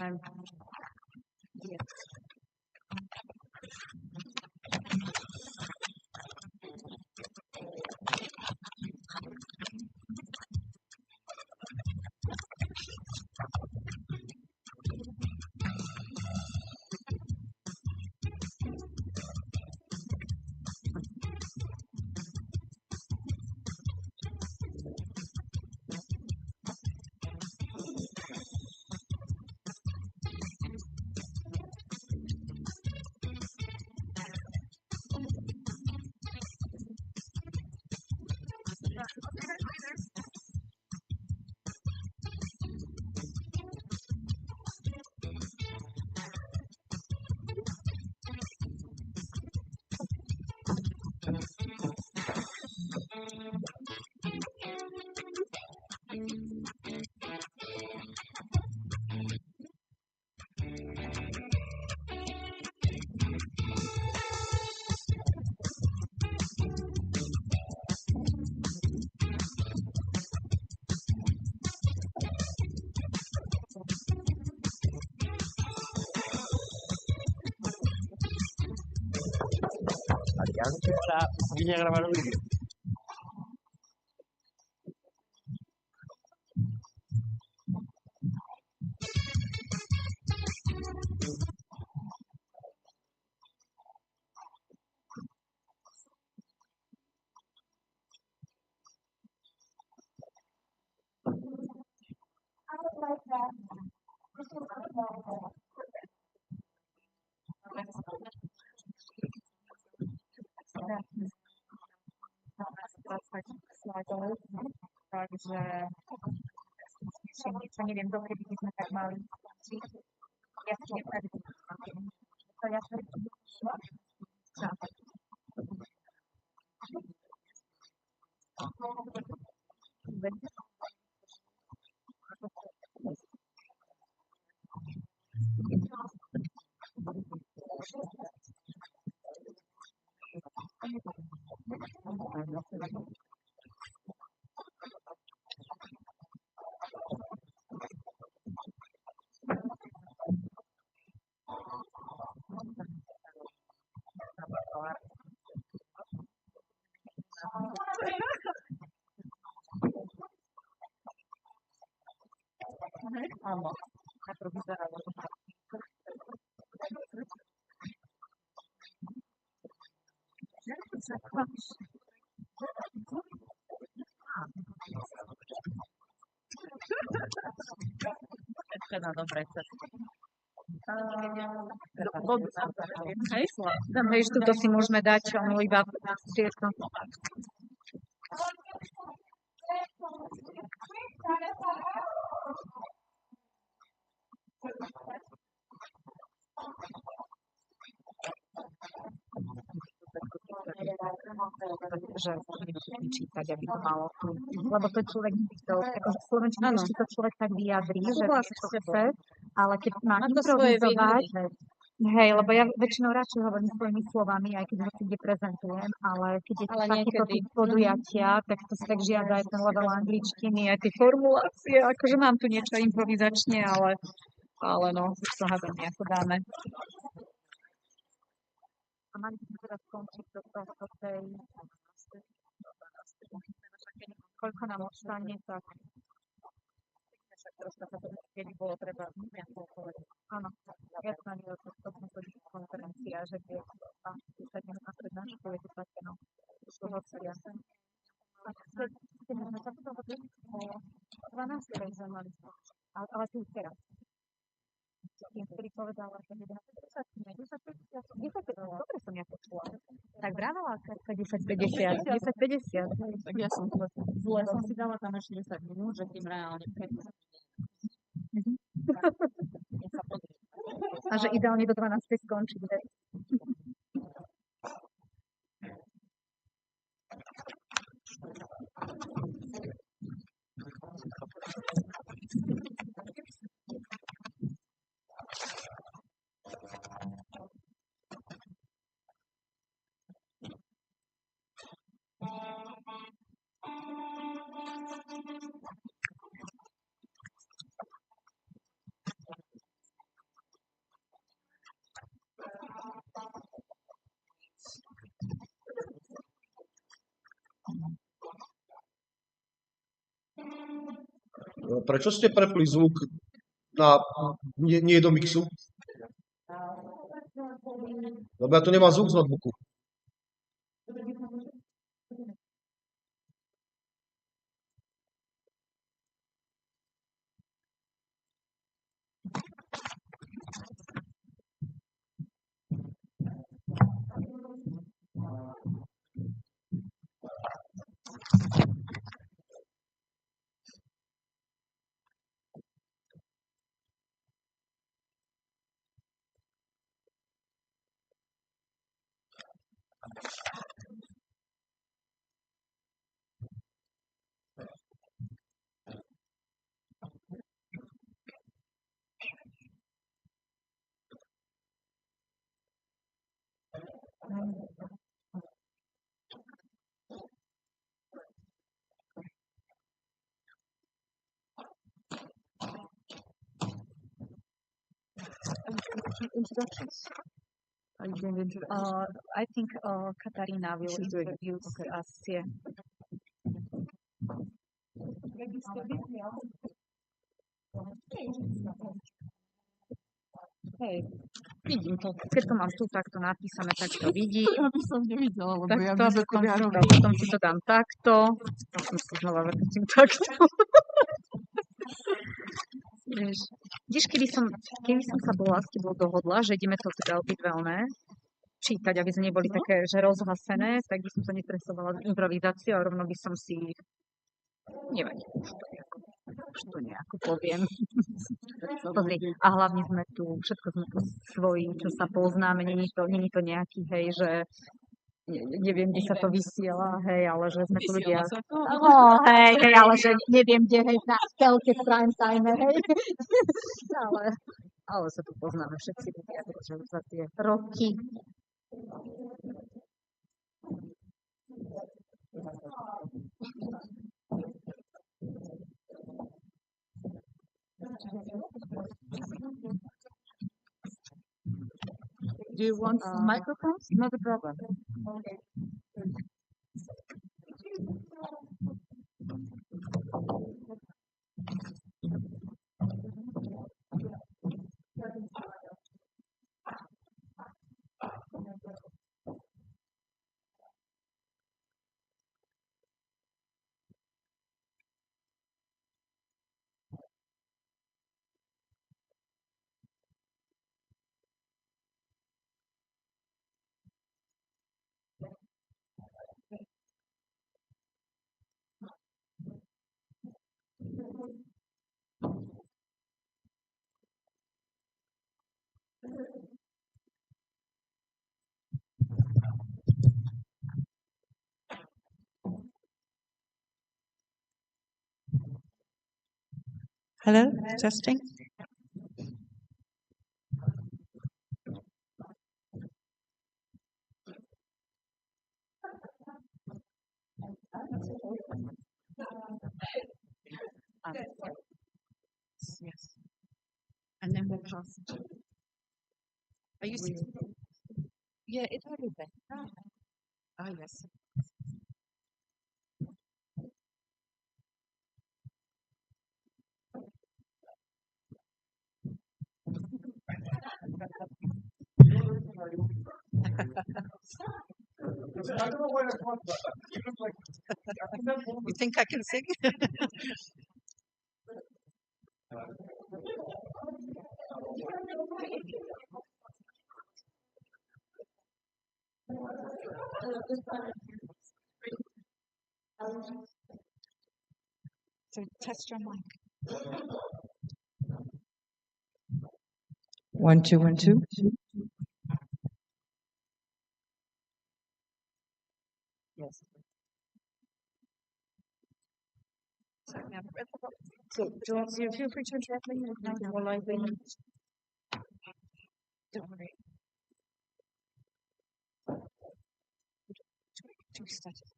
I'm here. Vine a grabar un vídeo. Takže niečo neviem, dokedy by sme tak mali jasne to jasne áno, ako vyzeralo. Ešte na dobrej ceste. Hej, Hej, tuto si môžeme dať iba tieto. Že čítať, aby to malo tu. Lebo to človek to, akože v slovenčine ešte to človek tak vyjadrí, že niečo chce, ale keď má improvizovať, hej, lebo ja väčšinou radšej hovorím svojimi slovami, aj keď ho kde prezentujem, ale keď je to takéto typ podujatia, tak to si tak žiada aj ten level angličtiny, aj tie formulácie, akože mám tu niečo improvizačne, ale no, už to hádam nejako dáme. A mali by sme teraz skončiť do tej koľko nám ostane, tak však troška sa to kedy bolo treba nejako povedať. Áno, jasná nie, to sme chodili v konferencii a že tie 10 minút na prednášku je to také, no, už to hocia. A keď sme sa to hovorili o 12. sme mali, ale tu teraz. Tým, ktorý povedala, že 10, dobre som ja počula. Tak brávela Katka 10:50. Tak ja som zle som si dala tam ešte 10 minút, že tým reálne 15 minút. A že ideálne do 12 skončiť. Prečo ste prepli zvuk na nie do mixu? Lebo ja tu nemám zvuk z notebooku. Introductions? Are you doing the introduction? I think Katarina will She's doing it. introduce Okay. us here. Hej, vidím to. Keď to mám tu takto napísané, tak to vidím. Ja by som nevidela, lebo ja Takto, viem, že to potom si to dám takto. Potom si znova vrtím takto. Vidíš, keby som sa bola s tebou dohodla, že ideme to teda obidveľné čítať, aby sme neboli také, že rozhasené, tak by som sa nestresovala improvizáciu a rovno by som si, nevadí, už to nejako poviem. Pozri, a hlavne sme tu, všetko sme tu svoji, čo sa poznáme, není to nejaký, hej, že neviem, kde sa to vysiela, hej, ale že sme tu ľudia. No, hej, ale že neviem, kde, hej, na telke v prime time, hej. Ale sa tu poznáme všetci ľudia, že za tie roky. Do you want some microphones? Not a problem. Hello, testing. Yes. And then we'll pass it. Are you sitting? Yeah, it's already there. Ah, yes. You think I can sing? So test your mic. 1, 2, 1, 2. Yes. So do you want to feel free to interrupt me while I wait? Don't worry. Too static.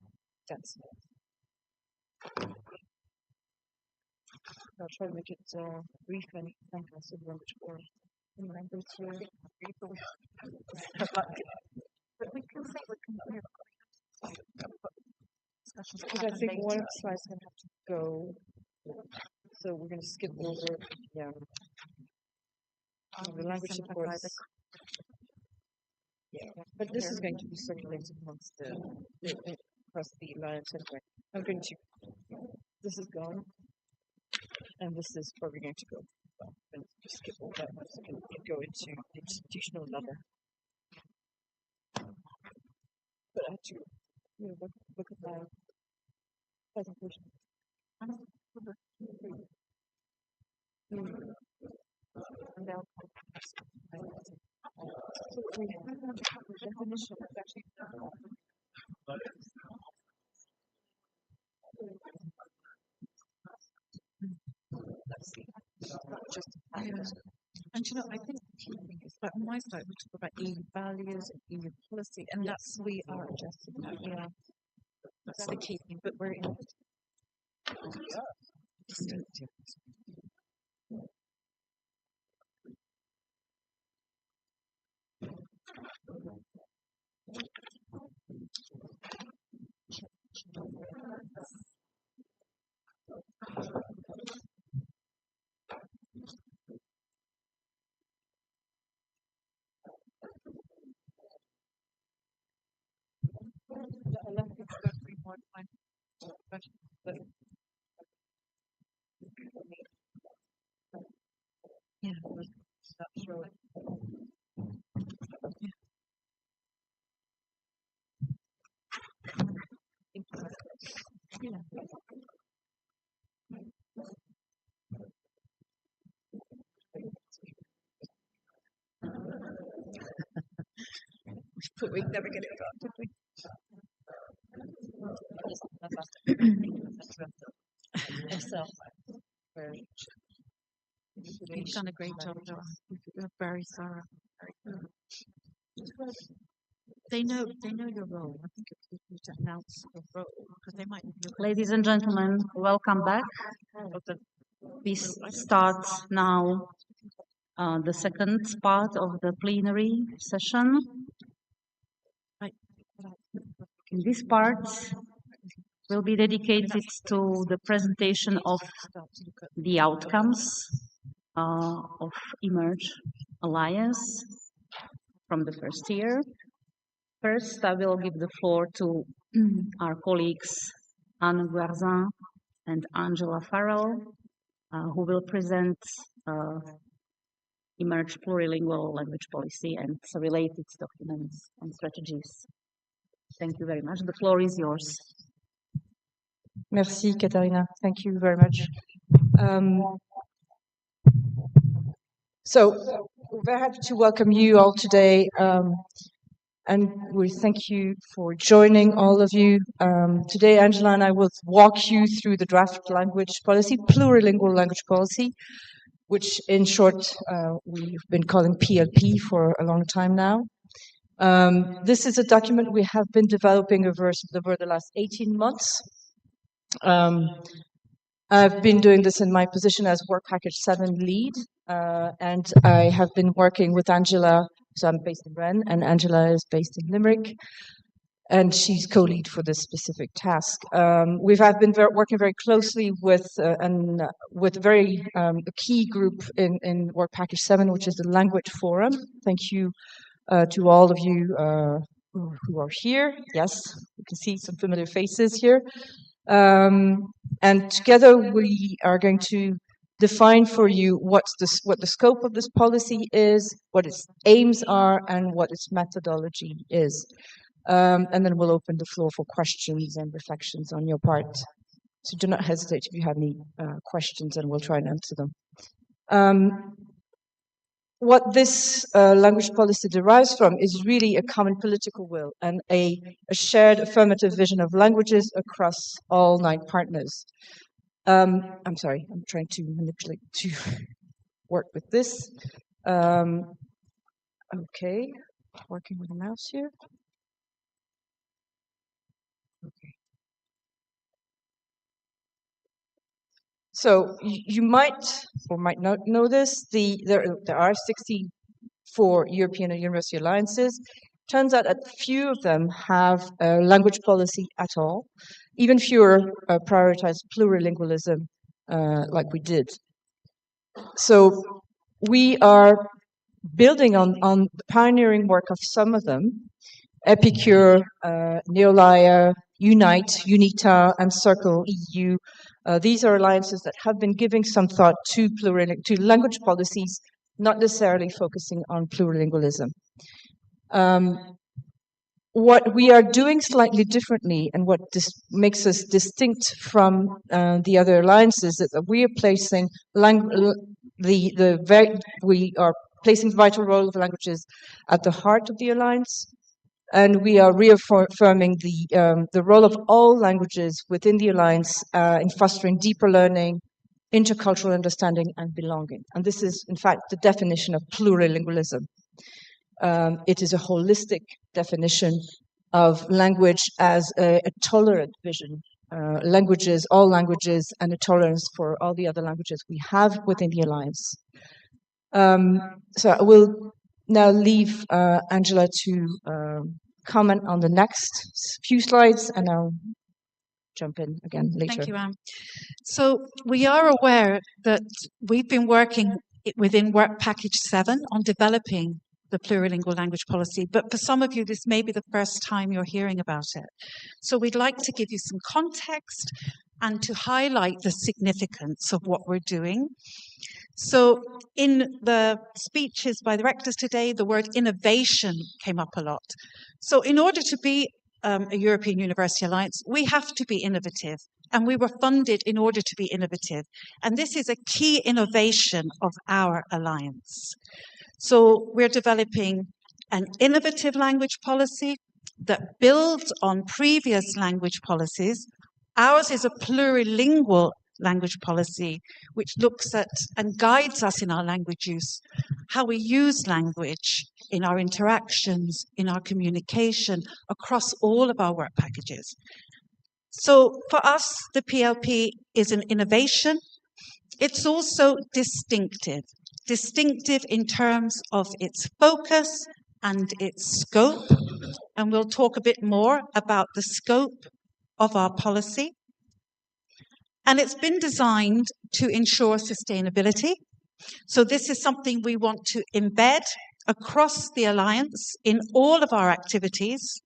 That's I'll try to make it brief and concise in remember to but we can say we can because I think one slide's gonna have to go. So we're going to skip over the language supports. Yeah, but this is going to be circulated amongst across the alliance anyway. I'm going to. This is gone, and this is where we're going to go. Well, I'm going to just skip all that one so we can go into the institutional level. But I have to, look at my presentation. So we have the definition of actually let's see. Not just and I think the key thing is that on my side we talk about EU values and EU policy, and that's we are adjusting that. Yeah, that's the key thing. But we're in distinct. Yeah, that's right. Yeah. But we never get it done, did we? You've done a great job, Joanne. You're very thorough. Very good. They know your role. I think it's good to announce your role because they might. Ladies and gentlemen, welcome back. We start now the second part of the plenary session. In this part will be dedicated to the presentation of the outcomes of eMERGE Alliance from the first year. First, I will give the floor to our colleagues Anne Guerzin and Angela Farrell, who will present eMERGE Plurilingual Language Policy and related documents and strategies. Thank you very much. The floor is yours. Merci, Katharina. Thank you very much. So we're very happy to welcome you all today, and we thank you for joining, all of you. Today, Angela and I will walk you through the draft language policy, plurilingual language policy, which in short we've been calling PLP for a long time now. This is a document we have been developing over the last 18 months. I've been doing this in my position as Work Package 7 lead, and I have been working with Angela, so I'm based in Rennes, and Angela is based in Limerick, and she's co-lead for this specific task. I've been working very closely with very a key group in Work Package 7, which is the Language Forum. Thank you to all of you who are here. Yes, you can see some familiar faces here. And together we are going to define for you what the scope of this policy is, what its aims are, and what its methodology is. And then we'll open the floor for questions and reflections on your part. So do not hesitate if you have any questions, and we'll try and answer them. What this language policy derives from is really a common political will and a shared affirmative vision of languages across all 9 partners. I'm sorry, I'm trying to manipulate to work with this. Okay, working with the mouse here. Okay. So you might or might not know this. There are 64 European and University alliances. Turns out that few of them have a language policy at all. Even fewer prioritize plurilingualism like we did. So we are building on the pioneering work of some of them, Epicure, Neolia, Unite, UNITA, and Circle EU. These are alliances that have been giving some thought to language policies, not necessarily focusing on plurilingualism. What we are doing slightly differently, and what makes us distinct from the other alliances, is that we are placing we are placing the vital role of languages at the heart of the alliance, and we are reaffirming the role of all languages within the alliance in fostering deeper learning, intercultural understanding, and belonging. And this is, in fact, the definition of plurilingualism. It is a holistic definition of language as a tolerant vision. All languages, and a tolerance for all the other languages we have within the alliance. So I will now leave Angela to comment on the next few slides, and I'll jump in again later. Thank you, Anne. So we are aware that we've been working within Work Package 7 on developing the plurilingual language policy, but for some of you, this may be the first time you're hearing about it. So we'd like to give you some context and to highlight the significance of what we're doing. So in the speeches by the rectors today, the word innovation came up a lot. So in order to be a European University Alliance, we have to be innovative, and we were funded in order to be innovative. And this is a key innovation of our alliance. So we're developing an innovative language policy that builds on previous language policies. Ours is a plurilingual language policy, which looks at and guides us in our language use, how we use language in our interactions, in our communication, across all of our work packages. So for us, the PLP is an innovation. It's also distinctive in terms of its focus and its scope. And we'll talk a bit more about the scope of our policy. And it's been designed to ensure sustainability. So this is something we want to embed across the alliance in all of our activities.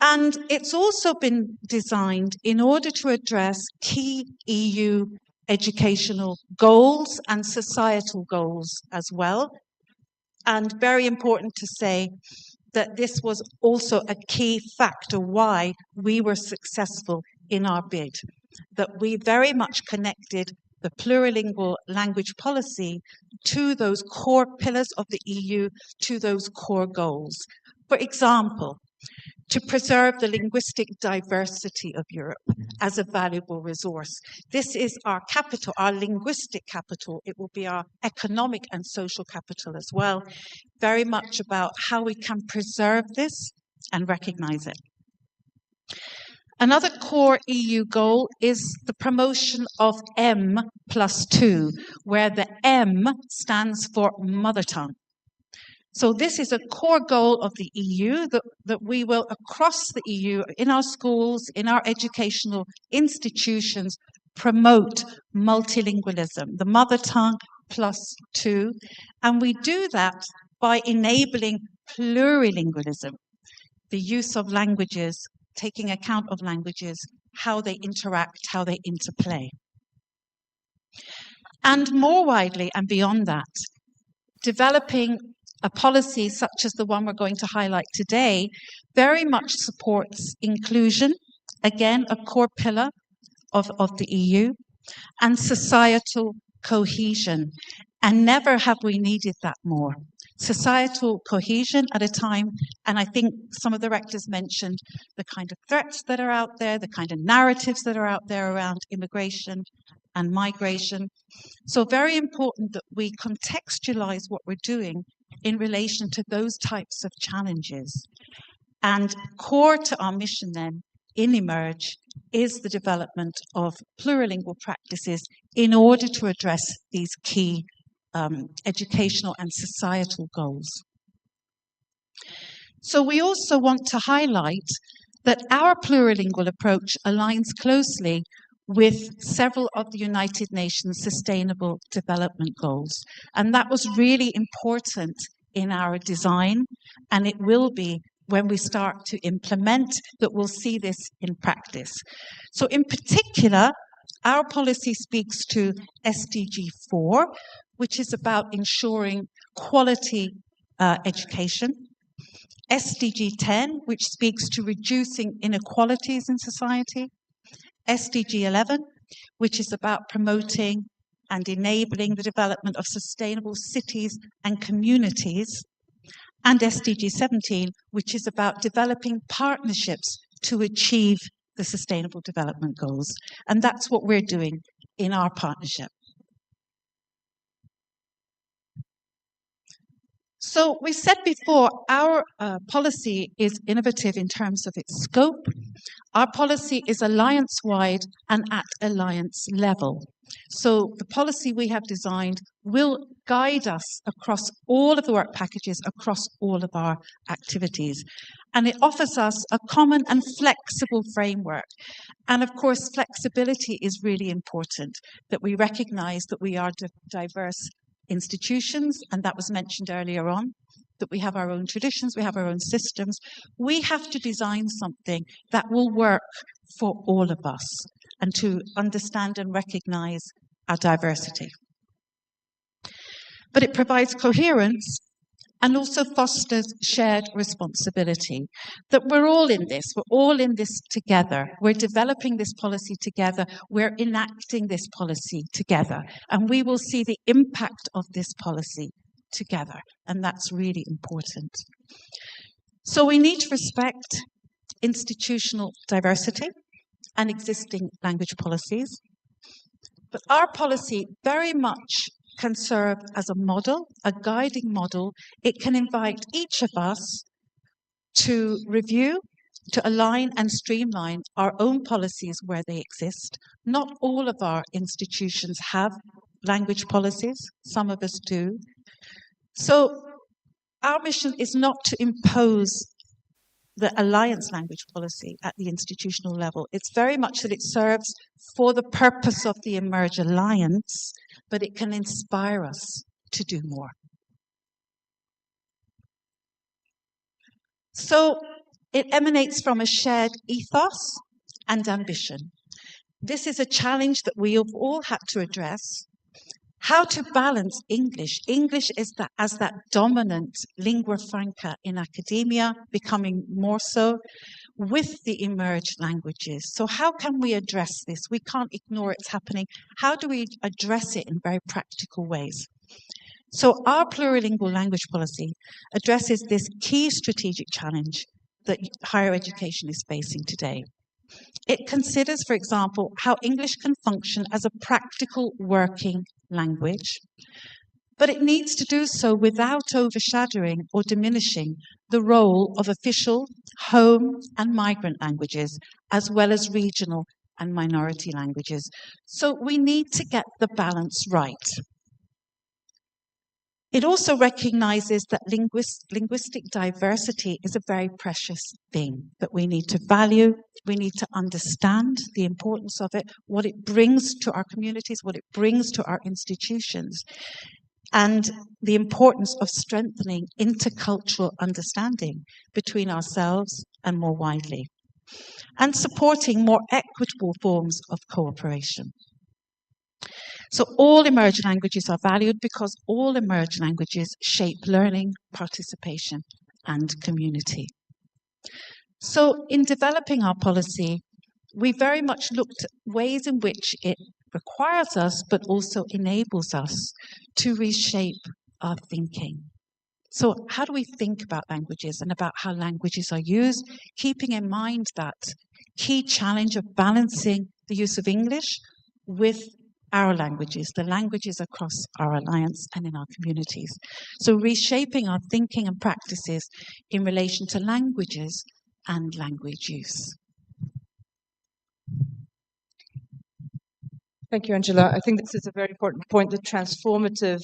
And it's also been designed in order to address key EU educational goals and societal goals as well. And very important to say that this was also a key factor why we were successful in our bid, that we very much connected the plurilingual language policy to those core pillars of the EU, to those core goals. For example, to preserve the linguistic diversity of Europe as a valuable resource. This is our capital, our linguistic capital. It will be our economic and social capital as well. Very much about how we can preserve this and recognize it. Another core EU goal is the promotion of M+2, where the M stands for mother tongue. So this is a core goal of the EU that we will, across the EU, in our schools, in our educational institutions, promote multilingualism, the mother tongue +2. And we do that by enabling plurilingualism, the use of languages, taking account of languages, how they interact, how they interplay. And more widely and beyond that, developing a policy such as the one we're going to highlight today very much supports inclusion, again, a core pillar of the EU, and societal cohesion. And never have we needed that more. Societal cohesion at a time, and I think some of the rectors mentioned the kind of threats that are out there, the kind of narratives that are out there around immigration and migration. So very important that we contextualize what we're doing in relation to those types of challenges. And core to our mission then in Emerge is the development of plurilingual practices in order to address these key educational and societal goals. So we also want to highlight that our plurilingual approach aligns closely with several of the United Nations Sustainable Development Goals. And that was really important in our design, and it will be when we start to implement that we'll see this in practice. So in particular, our policy speaks to SDG 4, which is about ensuring quality education. SDG 10, which speaks to reducing inequalities in society. SDG 11, which is about promoting and enabling the development of sustainable cities and communities. And SDG 17, which is about developing partnerships to achieve the Sustainable Development Goals. And that's what we're doing in our partnership. So we said before, our policy is innovative in terms of its scope. Our policy is alliance-wide and at alliance level. So the policy we have designed will guide us across all of the work packages, across all of our activities. And it offers us a common and flexible framework. And of course, flexibility is really important, that we recognize that we are diverse institutions, and that was mentioned earlier on, that we have our own traditions, we have our own systems. We have to design something that will work for all of us and to understand and recognize our diversity. But it provides coherence and also fosters shared responsibility, that we're all in this together. We're developing this policy together, we're enacting this policy together, and we will see the impact of this policy together, and that's really important. So we need to respect institutional diversity and existing language policies, but our policy very much can serve as a model, a guiding model. It can invite each of us to review, to align and streamline our own policies where they exist. Not all of our institutions have language policies, some of us do. So our mission is not to impose the alliance language policy at the institutional level. It's very much that it serves for the purpose of the Emerge Alliance, but it can inspire us to do more. So it emanates from a shared ethos and ambition. This is a challenge that we have all had to address. How to balance English. English is as that dominant lingua franca in academia, becoming more so, with the emerged languages. So how can we address this? We can't ignore it's happening. How do we address it in very practical ways? So our plurilingual language policy addresses this key strategic challenge that higher education is facing today. It considers, for example, how English can function as a practical working language, but it needs to do so without overshadowing or diminishing the role of official, home and migrant languages, as well as regional and minority languages. So we need to get the balance right. It also recognizes that linguistic diversity is a very precious thing that we need to value. We need to understand the importance of it, what it brings to our communities, what it brings to our institutions, and the importance of strengthening intercultural understanding between ourselves and more widely, and supporting more equitable forms of cooperation. So all emerging languages are valued because all emerging languages shape learning, participation, and community. So in developing our policy, we very much looked at ways in which it requires us, but also enables us to reshape our thinking. So how do we think about languages and about how languages are used, keeping in mind that key challenge of balancing the use of English with our languages, the languages across our alliance and in our communities. So reshaping our thinking and practices in relation to languages and language use. Thank you, Angela. I think this is a very important point, the transformative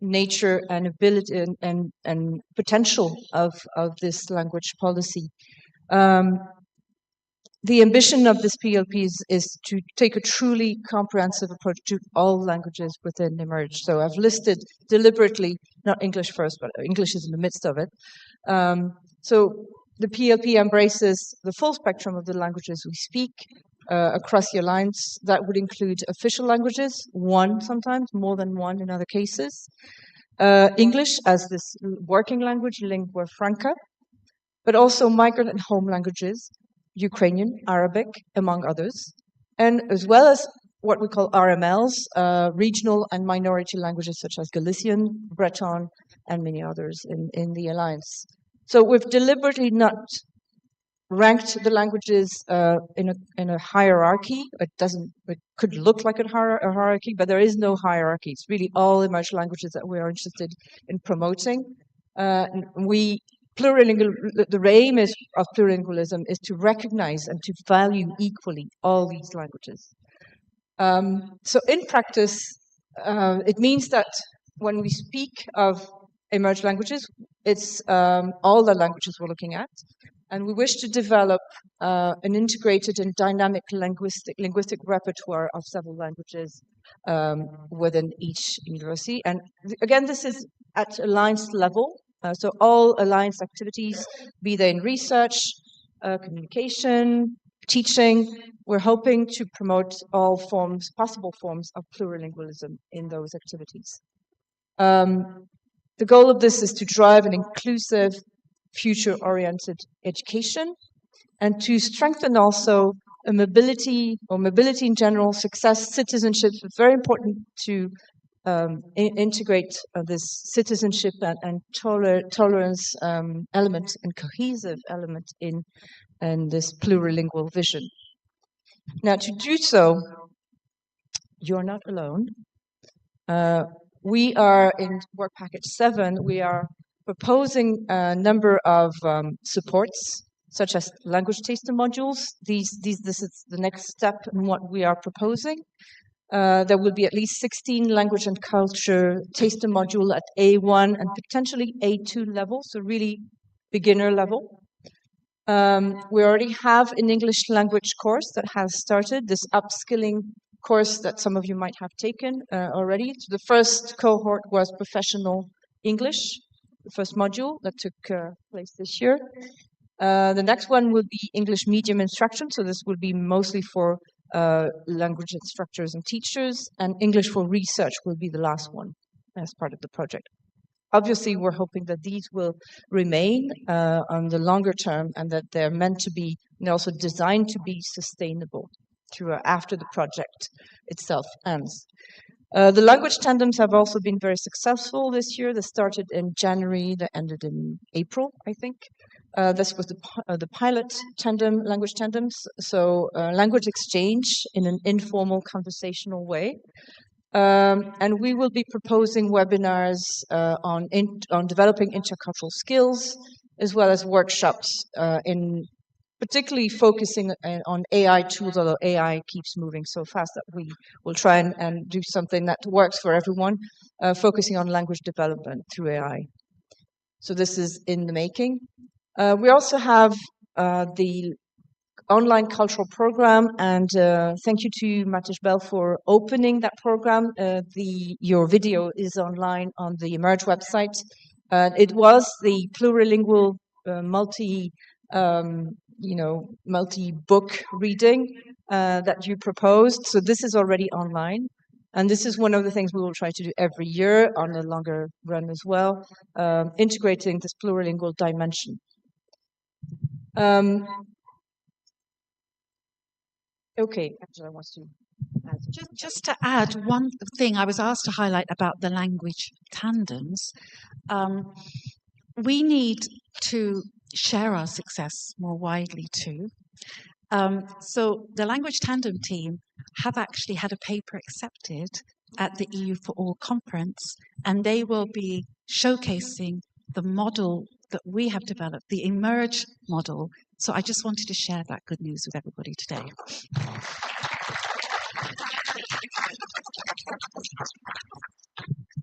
nature and ability and potential of this language policy. The ambition of this PLP is to take a truly comprehensive approach to all languages within eMERGE. So I've listed deliberately, not English first, but English is in the midst of it. So the PLP embraces the full spectrum of the languages we speak across the alliance. That would include official languages, one sometimes, more than one in other cases. English as this working language, lingua franca, but also migrant and home languages, Ukrainian, Arabic, among others, and as well as what we call RMLs, regional and minority languages such as Galician, Breton, and many others in the alliance. So we've deliberately not ranked the languages in a hierarchy. It could look like a hierarchy, but there is no hierarchy. It's really all emerging languages that we are interested in promoting. The aim of plurilingualism is to recognize and to value equally all these languages. So in practice, it means that when we speak of emerging languages, it's all the languages we're looking at. And we wish to develop an integrated and dynamic linguistic repertoire of several languages within each university. And again, this is at alliance level. So all alliance activities, be they in research, communication, teaching, we're hoping to promote all possible forms of plurilingualism in those activities. The goal of this is to drive an inclusive, future-oriented education and to strengthen also a mobility in general, success, citizenship. It's very important to integrate this citizenship and tolerance element and cohesive element in this plurilingual vision. Now, to do so, you're not alone. We are in Work Package 7, we are proposing a number of supports, such as language taster modules. This is the next step in what we are proposing. There will be at least 16 language and culture taster module at A1 and potentially A2 level, so really beginner level. We already have an English language course that has started, this upskilling course that some of you might have taken already. So the first cohort was professional English, the first module that took place this year. The next one will be English medium instruction, so this will be mostly for language instructors and teachers, and English for research will be the last one as part of the project. Obviously, we're hoping that these will remain on the longer term and that they're meant to be and also designed to be sustainable through after the project itself ends. The language tandems have also been very successful this year. They started in January, they ended in April, I think. This was the pilot tandem, language tandems, so language exchange in an informal, conversational way. And we will be proposing webinars on developing intercultural skills, as well as workshops in particularly focusing on AI tools, although AI keeps moving so fast that we will try and do something that works for everyone, focusing on language development through AI. So this is in the making. We also have the online cultural program, and thank you to Matej Bell for opening that program. Your video is online on the eMERGE website. It was the plurilingual multi-book reading that you proposed. So this is already online. And this is one of the things we will try to do every year on a longer run as well, integrating this plurilingual dimension. Okay, Angela wants to add. Just to add one thing, I was asked to highlight about the language tandems. We need to share our success more widely too. So the language tandem team have actually had a paper accepted at the EU for All conference, and they will be showcasing the model that we have developed, the eMERGE model. So I just wanted to share that good news with everybody today.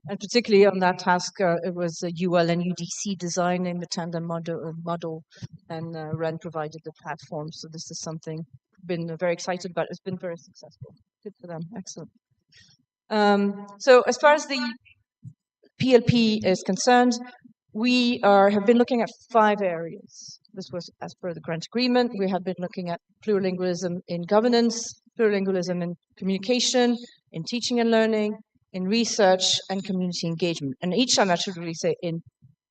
And particularly on that task, it was UL and UDC designing the tandem model and REN provided the platform. So this is something I've been very excited about. It's been very successful. Good for them. Excellent. So as far as the PLP is concerned, we have been looking at 5 areas. This was as per the grant agreement. We have been looking at plurilingualism in governance, plurilingualism in communication, in teaching and learning, in research, and community engagement. And each time I should really say in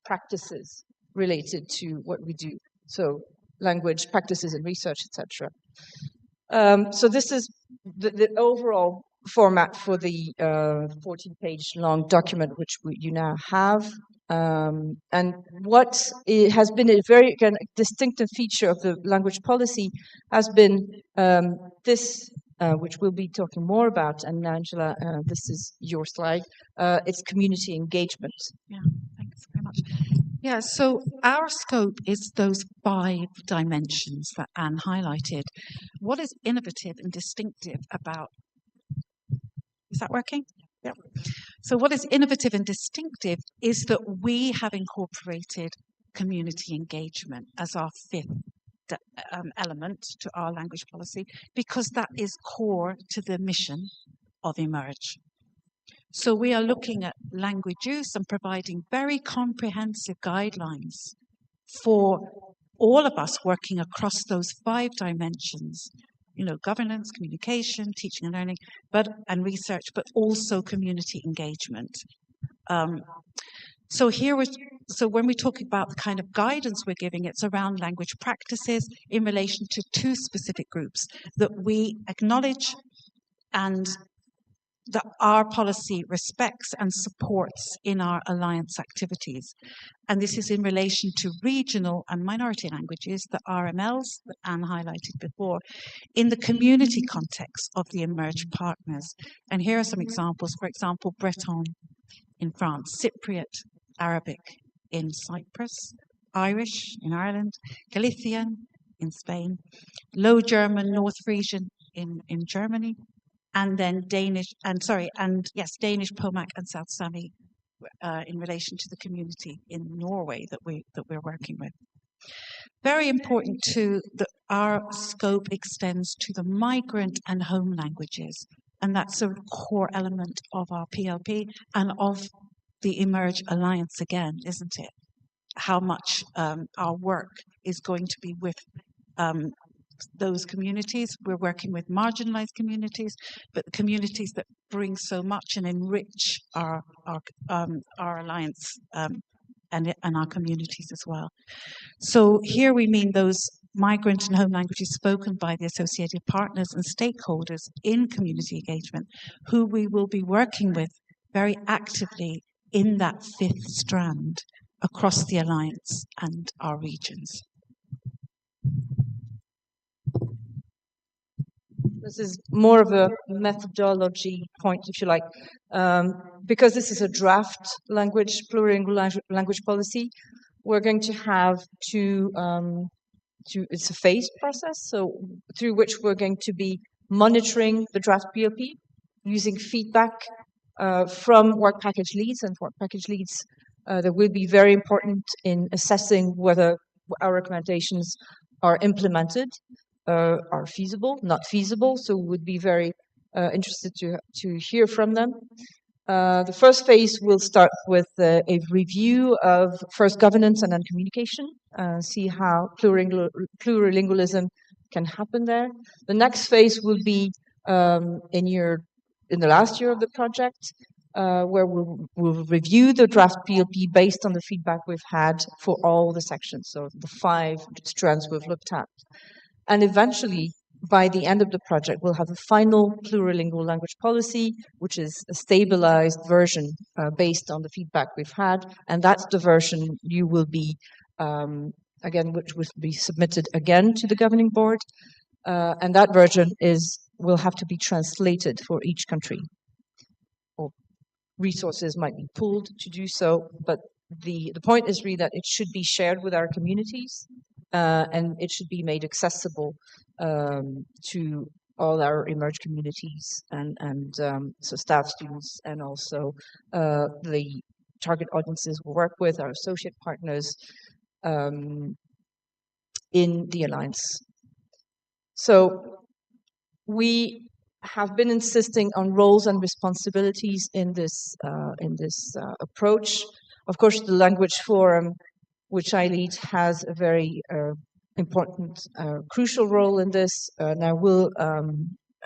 practices related to what we do. So language, practices in research, etc. So this is the overall format for the 14-page long document, which you now have. And what has been a very, again, distinctive feature of the language policy has been this, which we'll be talking more about. And Angela, this is your slide. It's community engagement. Yeah, thanks very much. Yeah, so our scope is those 5 dimensions that Anne highlighted. What is innovative and distinctive about... Is that working? Yeah. So what is innovative and distinctive is that we have incorporated community engagement as our 5th element to our language policy, because that is core to the mission of eMERGE. So we are looking at language use and providing very comprehensive guidelines for all of us working across those 5 dimensions, you know, governance, communication, teaching and learning, and research, but also community engagement. So when we talk about the kind of guidance we're giving, it's around language practices in relation to 2 specific groups that we acknowledge and that our policy respects and supports in our alliance activities. And this is in relation to regional and minority languages, the RMLs that Anne highlighted before, in the community context of the eMERGE partners. And here are some examples. For example, Breton in France, Cypriot, Arabic in Cyprus, Irish in Ireland, Galician in Spain, Low German, North Frisian in Germany, and then Danish, Pomak and South Sami in relation to the community in Norway that we're working with. Very important too that our scope extends to the migrant and home languages, and that's a core element of our PLP and of the eMERGE Alliance again, isn't it? How much our work is going to be with those communities. We're working with marginalized communities, but the communities that bring so much and enrich our alliance and our communities as well. So here we mean those migrant and home languages spoken by the associated partners and stakeholders in community engagement, who we will be working with very actively in that 5th strand across the alliance and our regions. This is more of a methodology point, if you like, because this is a draft language, plurilingual language policy. We're going to have it's a phased process, so through which we're going to be monitoring the draft PLP, using feedback from work package leads, and work package leads that will be very important in assessing whether our recommendations are implemented, are feasible, not feasible. So we would be very interested to hear from them. The first phase will start with a review of first governance and then communication, see how plurilingualism can happen there. The next phase will be in the last year of the project, where we'll review the draft PLP based on the feedback we've had for all the sections, so the 5 strands we've looked at. And eventually, by the end of the project, we'll have a final plurilingual language policy, which is a stabilized version based on the feedback we've had. And that's the version you will be, again, which will be submitted again to the governing board. And that version will have to be translated for each country. Or resources might be pooled to do so, but the point is really that it should be shared with our communities, and it should be made accessible to all our emerged communities and so staff, students, and also the target audiences we work with, our associate partners in the Alliance. So we have been insisting on roles and responsibilities in this approach. Of course, the Language Forum, which I lead, has a very important, crucial role in this. And I will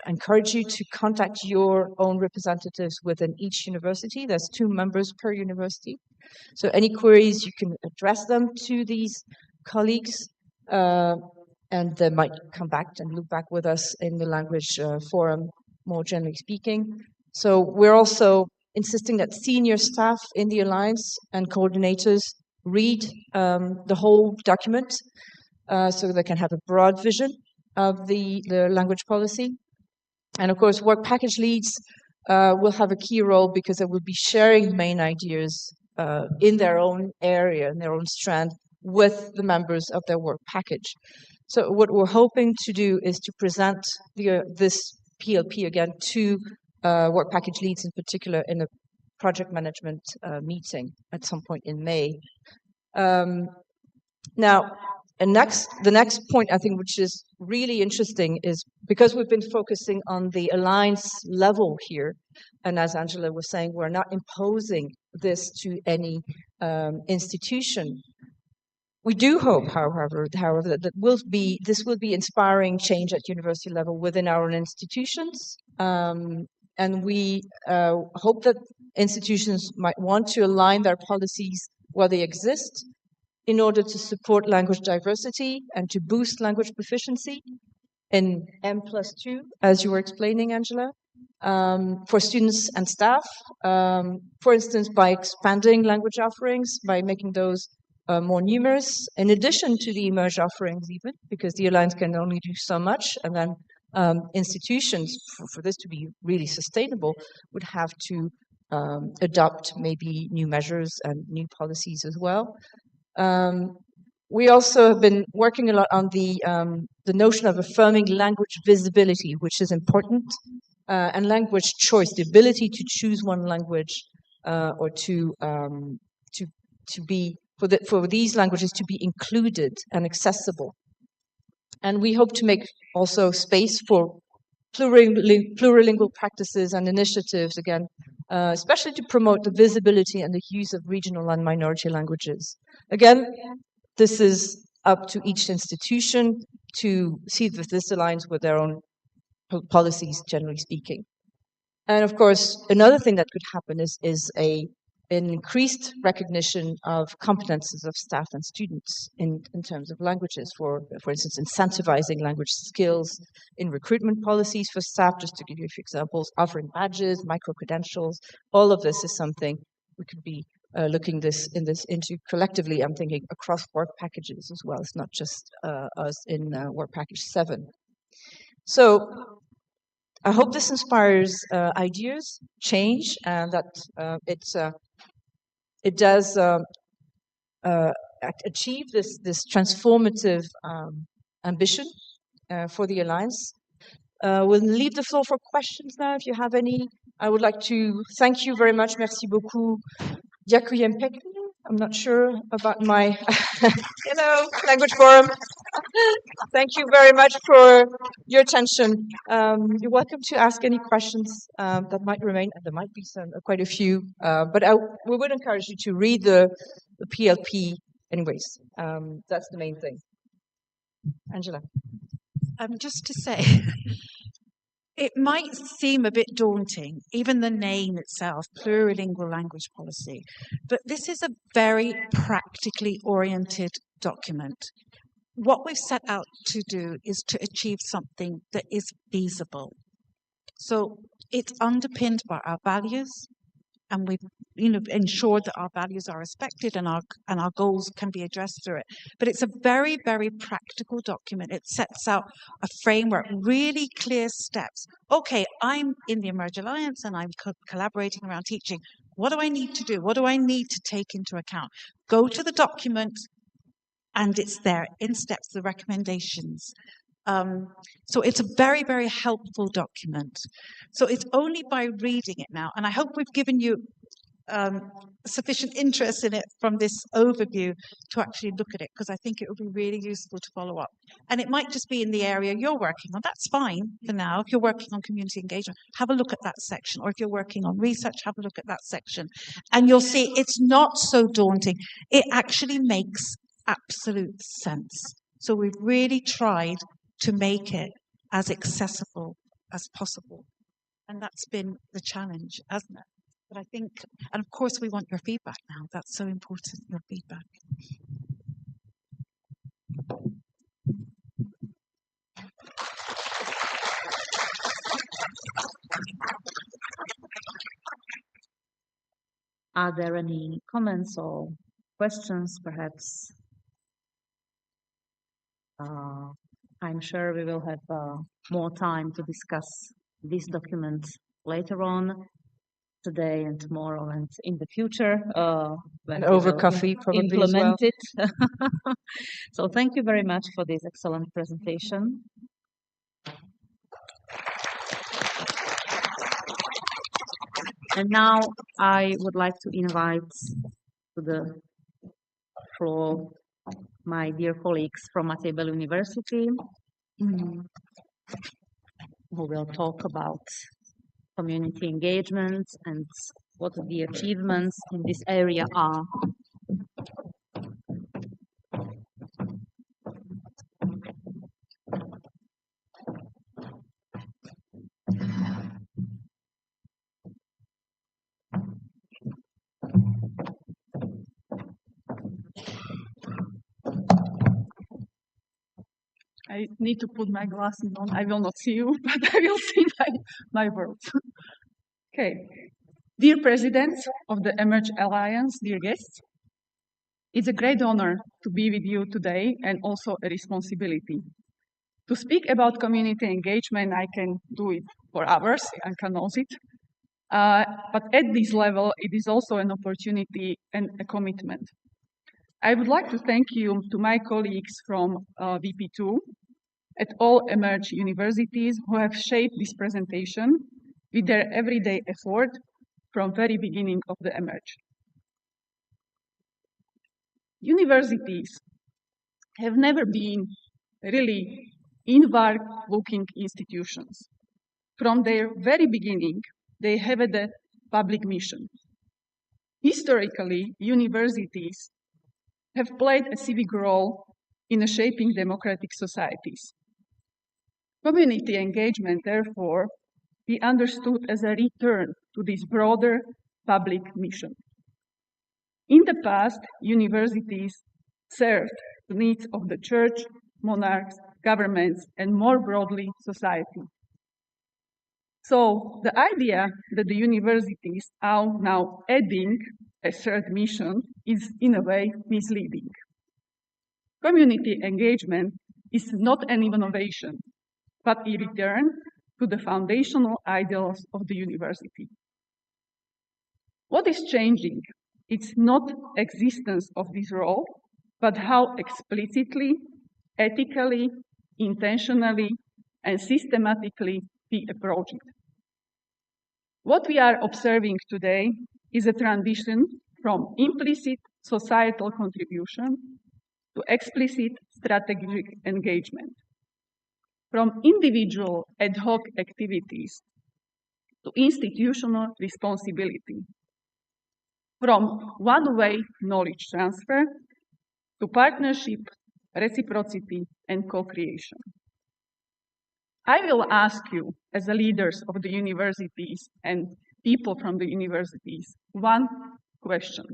encourage you to contact your own representatives within each university. There's 2 members per university. So any queries, you can address them to these colleagues, and they might come back and look back with us in the Language Forum, more generally speaking. So we're also insisting that senior staff in the Alliance and coordinators read the whole document so they can have a broad vision of the language policy. And of course, work package leads will have a key role because they will be sharing main ideas in their own area, in their own strand, with the members of their work package. So what we're hoping to do is to present this PLP again to work package leads in particular in a project management meeting at some point in May. Now, the next point I think which is really interesting is because we've been focusing on the Alliance level here, and as Angela was saying, we're not imposing this to any institution. We do hope, however, that this will be inspiring change at university level within our own institutions, and we hope that institutions might want to align their policies where they exist in order to support language diversity and to boost language proficiency in M+2, as you were explaining, Angela, for students and staff, for instance, by expanding language offerings, by making those more numerous, in addition to the emerged offerings even, because the Alliance can only do so much, and then institutions, for this to be really sustainable, would have to adopt maybe new measures and new policies as well. We also have been working a lot on the notion of affirming language visibility, which is important, and language choice, the ability to choose one language or to be for these languages to be included and accessible. And we hope to make also space for plurilingual practices and initiatives, again, especially to promote the visibility and the use of regional and minority languages. Again, this is up to each institution to see if this aligns with their own policies, generally speaking. And of course, another thing that could happen is an increased recognition of competences of staff and students in terms of languages, for instance, incentivizing language skills in recruitment policies for staff, just to give you a few examples, offering badges, micro-credentials. All of this is something we could be looking into collectively. I'm thinking across work packages as well. It's not just us in work package 7. So I hope this inspires ideas, change, and that it does achieve this transformative ambition for the Alliance. We'll leave the floor for questions now, if you have any. I would like to thank you very much. Merci beaucoup. Ďakujem pekne. I'm not sure about my, Language Forum. Thank you very much for your attention. You're welcome to ask any questions that might remain, and there might be quite a few, but we would encourage you to read the PLP anyways. That's the main thing. Angela. Just to say, it might seem a bit daunting, even the name itself, plurilingual language policy, but this is a very practically oriented document. What we've set out to do is to achieve something that is feasible. So it's underpinned by our values, and we've ensured that our values are respected and our goals can be addressed through it. But it's a very, very practical document. It sets out a framework, really clear steps. Okay, I'm in the Emerge Alliance and I'm collaborating around teaching. What do I need to do? What do I need to take into account? Go to the document, and it's there in steps, the recommendations. So it's a very, very helpful document. So it's only by reading it now, and I hope we've given you sufficient interest in it from this overview to actually look at it, because I think it would be really useful to follow up. And it might just be in the area you're working on. That's fine for now. If you're working on community engagement, have a look at that section. Or if you're working on research, have a look at that section. And you'll see it's not so daunting. It actually makes absolute sense. So we've really tried to make it as accessible as possible. And that's been the challenge, hasn't it? But I think, and of course, we want your feedback now. That's so important, your feedback. Are there any comments or questions, perhaps? I'm sure we will have more time to discuss this document later on, today and tomorrow and in the future. When And we over will coffee, probably as well. implement it. So thank you very much for this excellent presentation. And now I would like to invite to the floor my dear colleagues from Mathej Bel University, who will talk about community engagement and what the achievements in this area are. I need to put my glasses on. I will not see you, but I will see my words. Okay. Dear President of the Emerge Alliance, dear guests, it's a great honor to be with you today and also a responsibility. To speak about community engagement, I can do it for hours, I can know it. But at this level, it is also an opportunity and a commitment. I would like to thank you to my colleagues from VP2 at all Emerge universities who have shaped this presentation with their everyday effort from very beginning of the Emerge. Universities have never been really inward-looking institutions. From their very beginning, they have a public mission. Historically, universities have played a civic role in shaping democratic societies. Community engagement, therefore, be understood as a return to this broader public mission. In the past, universities served the needs of the church, monarchs, governments, and more broadly, society. So the idea that the universities are now adding a third mission is in a way misleading. Community engagement is not an innovation, but a return to the foundational ideals of the university. What is changing? It's not existence of this role, but how explicitly, ethically, intentionally, and systematically we approach it. What we are observing today is a transition from implicit societal contribution to explicit strategic engagement, from individual ad hoc activities to institutional responsibility, from one-way knowledge transfer to partnership, reciprocity, and co-creation. I will ask you, as the leaders of the universities and people from the universities, one question.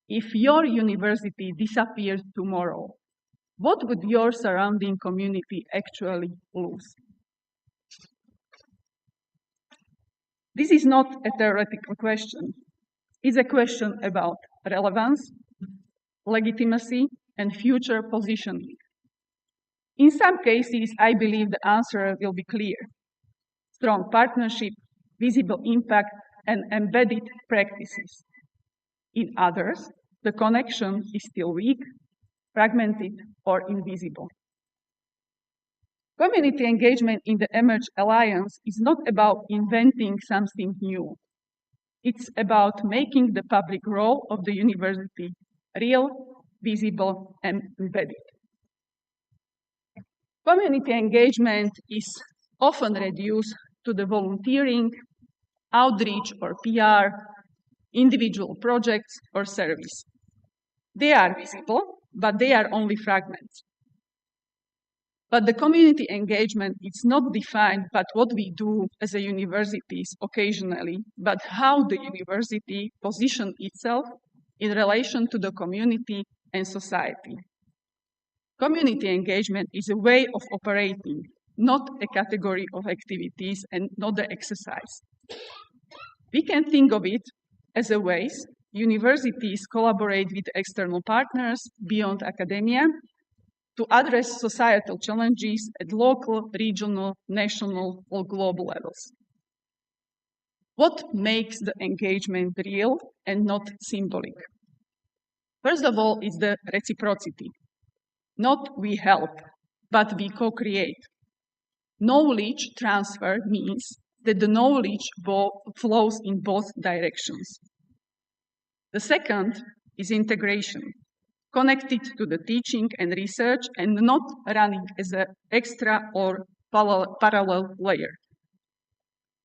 If your university disappears tomorrow, what would your surrounding community actually lose? This is not a theoretical question. It's a question about relevance, legitimacy, and future positioning. In some cases, I believe the answer will be clear. Strong partnership, visible impact, and embedded practices. In others, the connection is still weak, fragmented, or invisible. Community engagement in the eMERGE Alliance is not about inventing something new. It's about making the public role of the university real, visible, and embedded. Community engagement is often reduced to the volunteering, outreach or PR, individual projects or service. They are visible, but they are only fragments. But the community engagement is not defined by what we do as a universities occasionally, but how the university positions itself in relation to the community and society. Community engagement is a way of operating, not a category of activities and not the exercise. We can think of it as a ways universities collaborate with external partners beyond academia to address societal challenges at local, regional, national, or global levels. What makes the engagement real and not symbolic? First of all, is the reciprocity. Not we help, but we co-create. Knowledge transfer means that the knowledge flows in both directions. The second is integration, connected to the teaching and research and not running as an extra or parallel layer.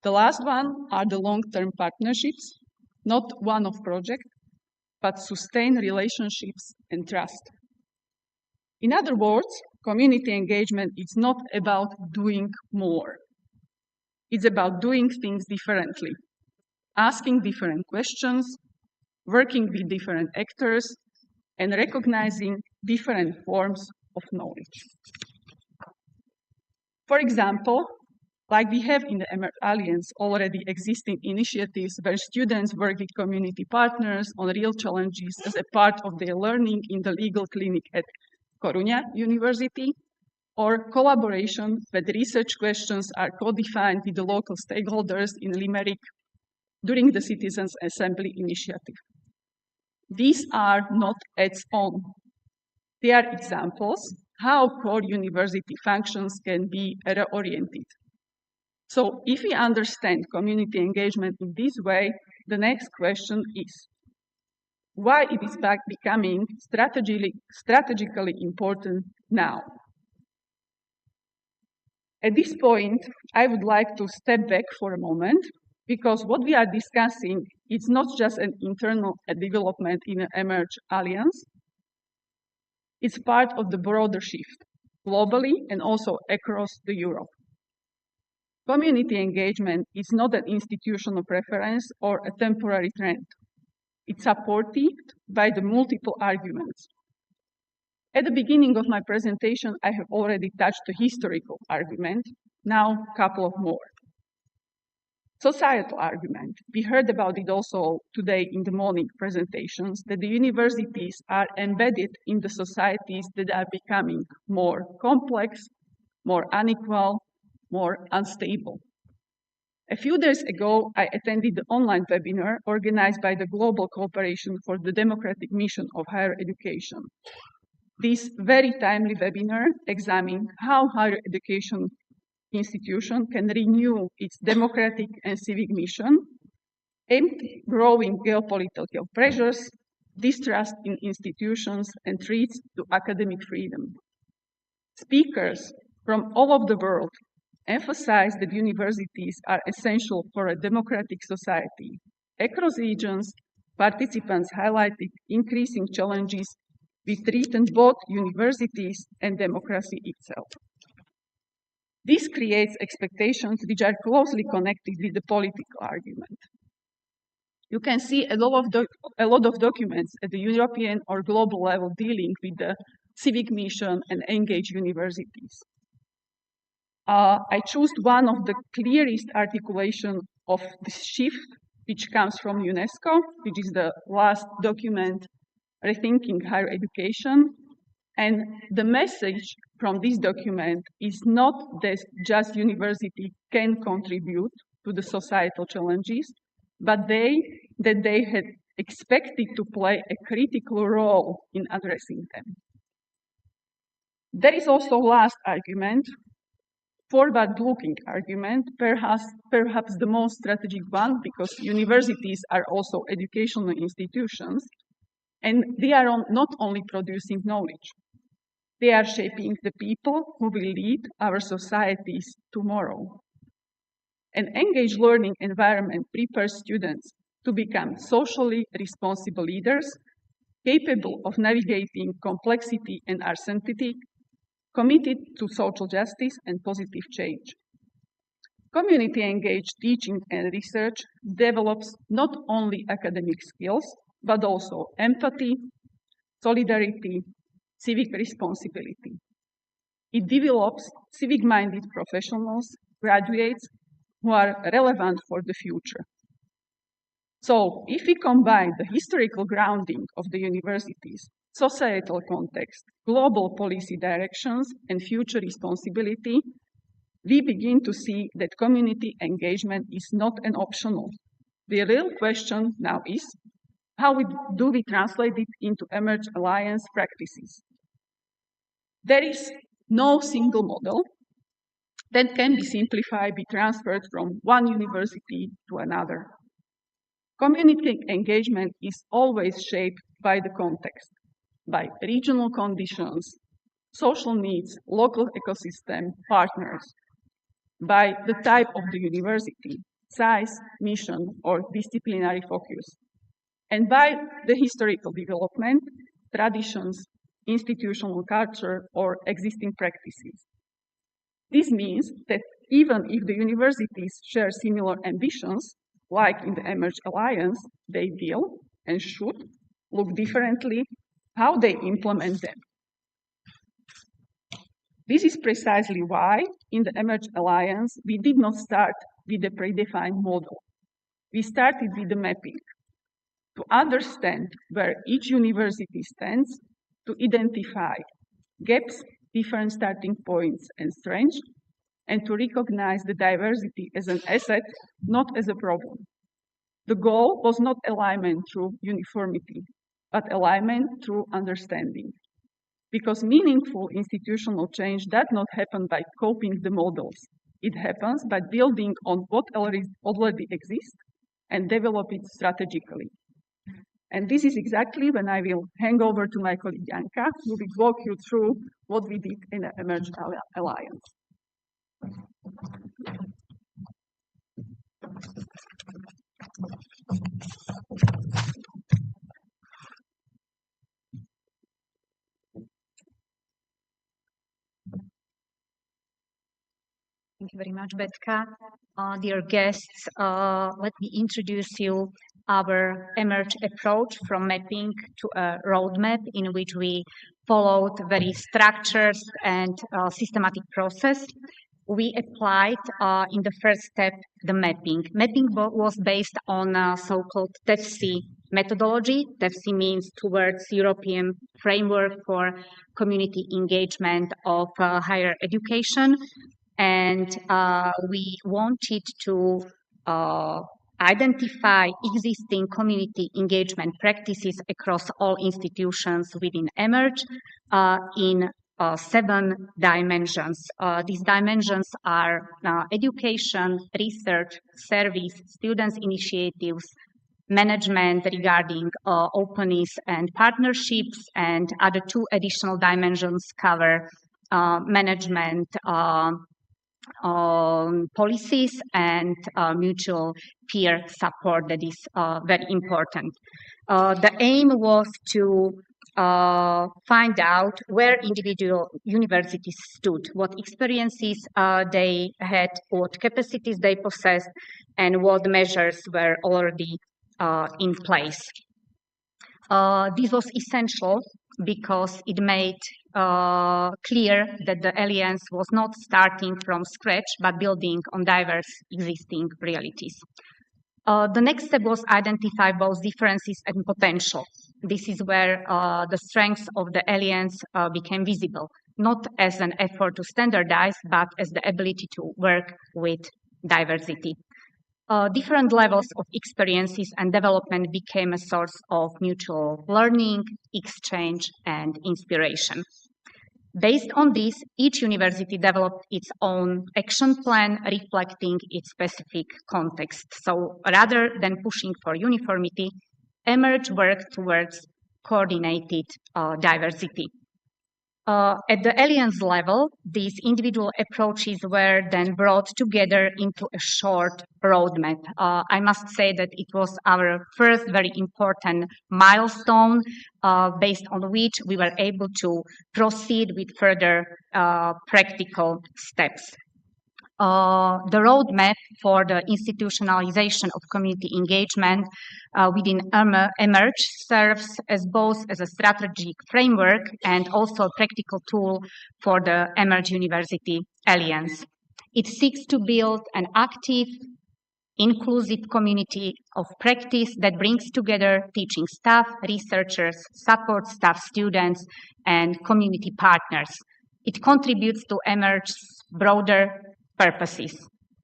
The last one are the long-term partnerships, not one-off project, but sustained relationships and trust. In other words, community engagement is not about doing more. It's about doing things differently, asking different questions, working with different actors, and recognizing different forms of knowledge. For example, like we have in the eMERGE Alliance already existing initiatives where students work with community partners on real challenges as a part of their learning in the legal clinic at Coruña University, or collaboration where the research questions are co-defined with the local stakeholders in Limerick during the Citizens Assembly initiative. These are not its own. They are examples how core university functions can be reoriented. So if we understand community engagement in this way, the next question is, why it is becoming strategically important now? At this point, I would like to step back for a moment, because what we are discussing is not just an internal development in the eMERGE Alliance. It's part of the broader shift, globally and also across the Europe. Community engagement is not an institutional preference or a temporary trend. It's supported by the multiple arguments. At the beginning of my presentation, I have already touched the historical argument, now a couple of more. Societal argument. We heard about it also today in the morning presentations, that the universities are embedded in the societies that are becoming more complex, more unequal, more unstable. A few days ago, I attended the online webinar organized by the Global Cooperation for the Democratic Mission of Higher Education. This very timely webinar examined how higher education institution can renew its democratic and civic mission, aimed at growing geopolitical pressures, distrust in institutions, and threats to academic freedom. Speakers from all over the world emphasize that universities are essential for a democratic society. Across regions, participants highlighted increasing challenges which threaten both universities and democracy itself. This creates expectations which are closely connected with the political argument. You can see a lot of documents at the European or global level dealing with the civic mission and engaged universities. I chose one of the clearest articulation of this shift, which comes from UNESCO, which is the last document, Rethinking Higher Education. And the message from this document is not that just university can contribute to the societal challenges, but that they had expected to play a critical role in addressing them. There is also last argument, forward-looking argument, perhaps the most strategic one, because universities are also educational institutions, and they are not only producing knowledge, they are shaping the people who will lead our societies tomorrow. An engaged learning environment prepares students to become socially responsible leaders, capable of navigating complexity and uncertainty, committed to social justice and positive change. Community-engaged teaching and research develops not only academic skills, but also empathy, solidarity, civic responsibility. It develops civic-minded professionals, graduates who are relevant for the future. So, if we combine the historical grounding of the universities, societal context, global policy directions, and future responsibility, we begin to see that community engagement is not an optional. The real question now is, how do we translate it into Emerge Alliance practices? There is no single model that can be simplified, be transferred from one university to another. Community engagement is always shaped by the context, by regional conditions, social needs, local ecosystem partners, by the type of the university, size, mission, or disciplinary focus, and by the historical development, traditions, institutional culture, or existing practices. This means that even if the universities share similar ambitions, like in the Emerge Alliance, they will and should look differently how they implement them. This is precisely why in the Emerge Alliance, we did not start with a predefined model. We started with the mapping to understand where each university stands, to identify gaps, different starting points and strengths, and to recognize the diversity as an asset, not as a problem. The goal was not alignment through uniformity, but alignment through understanding. Because meaningful institutional change does not happen by copying the models. It happens by building on what already exists and develop it strategically. And this is exactly when I will hand over to my colleague Janka, who will walk you through what we did in the Emerge Alliance. Thank you very much, Betka. Dear guests, let me introduce you our Emerge approach from mapping to a roadmap in which we followed very structured and systematic process. We applied in the first step the mapping. Mapping was based on a so-called TEFC methodology. TEFC means towards European Framework for Community Engagement of Higher Education. And we wanted to identify existing community engagement practices across all institutions within Emerge in 7 dimensions. These dimensions are education, research, service, students' initiatives, management regarding openness and partnerships, and other 2 additional dimensions cover management policies and mutual peer support that is very important. The aim was to find out where individual universities stood, what experiences they had, what capacities they possessed, and what measures were already in place. This was essential because it made clear that the Alliance was not starting from scratch, but building on diverse existing realities. The next step was identify both differences and potential. This is where the strengths of the Alliance became visible, not as an effort to standardize, but as the ability to work with diversity. Different levels of experiences and development became a source of mutual learning, exchange, and inspiration. Based on this, each university developed its own action plan reflecting its specific context. So rather than pushing for uniformity, eMERGE worked towards coordinated diversity. At the Alliance level, these individual approaches were then brought together into a short roadmap. I must say that it was our first very important milestone based on which we were able to proceed with further practical steps. The roadmap for the institutionalization of community engagement within eMERGE serves as both as a strategic framework and also a practical tool for the eMERGE University Alliance. It seeks to build an active, inclusive community of practice that brings together teaching staff, researchers, support staff, students, and community partners. It contributes to eMERGE's broader purposes.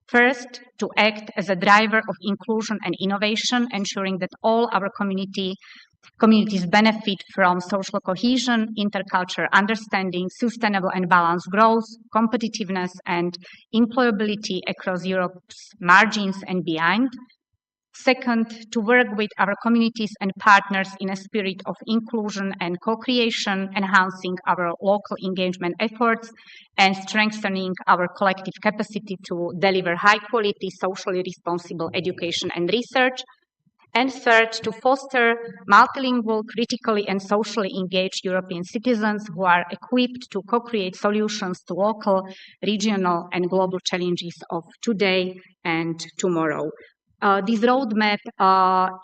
First, to act as a driver of inclusion and innovation, ensuring that all our communities benefit from social cohesion, intercultural understanding, sustainable and balanced growth, competitiveness, and employability across Europe's margins and beyond. Second, to work with our communities and partners in a spirit of inclusion and co-creation, enhancing our local engagement efforts and strengthening our collective capacity to deliver high-quality, socially responsible education and research. And third, to foster multilingual, critically and socially engaged European citizens who are equipped to co-create solutions to local, regional, and global challenges of today and tomorrow. This roadmap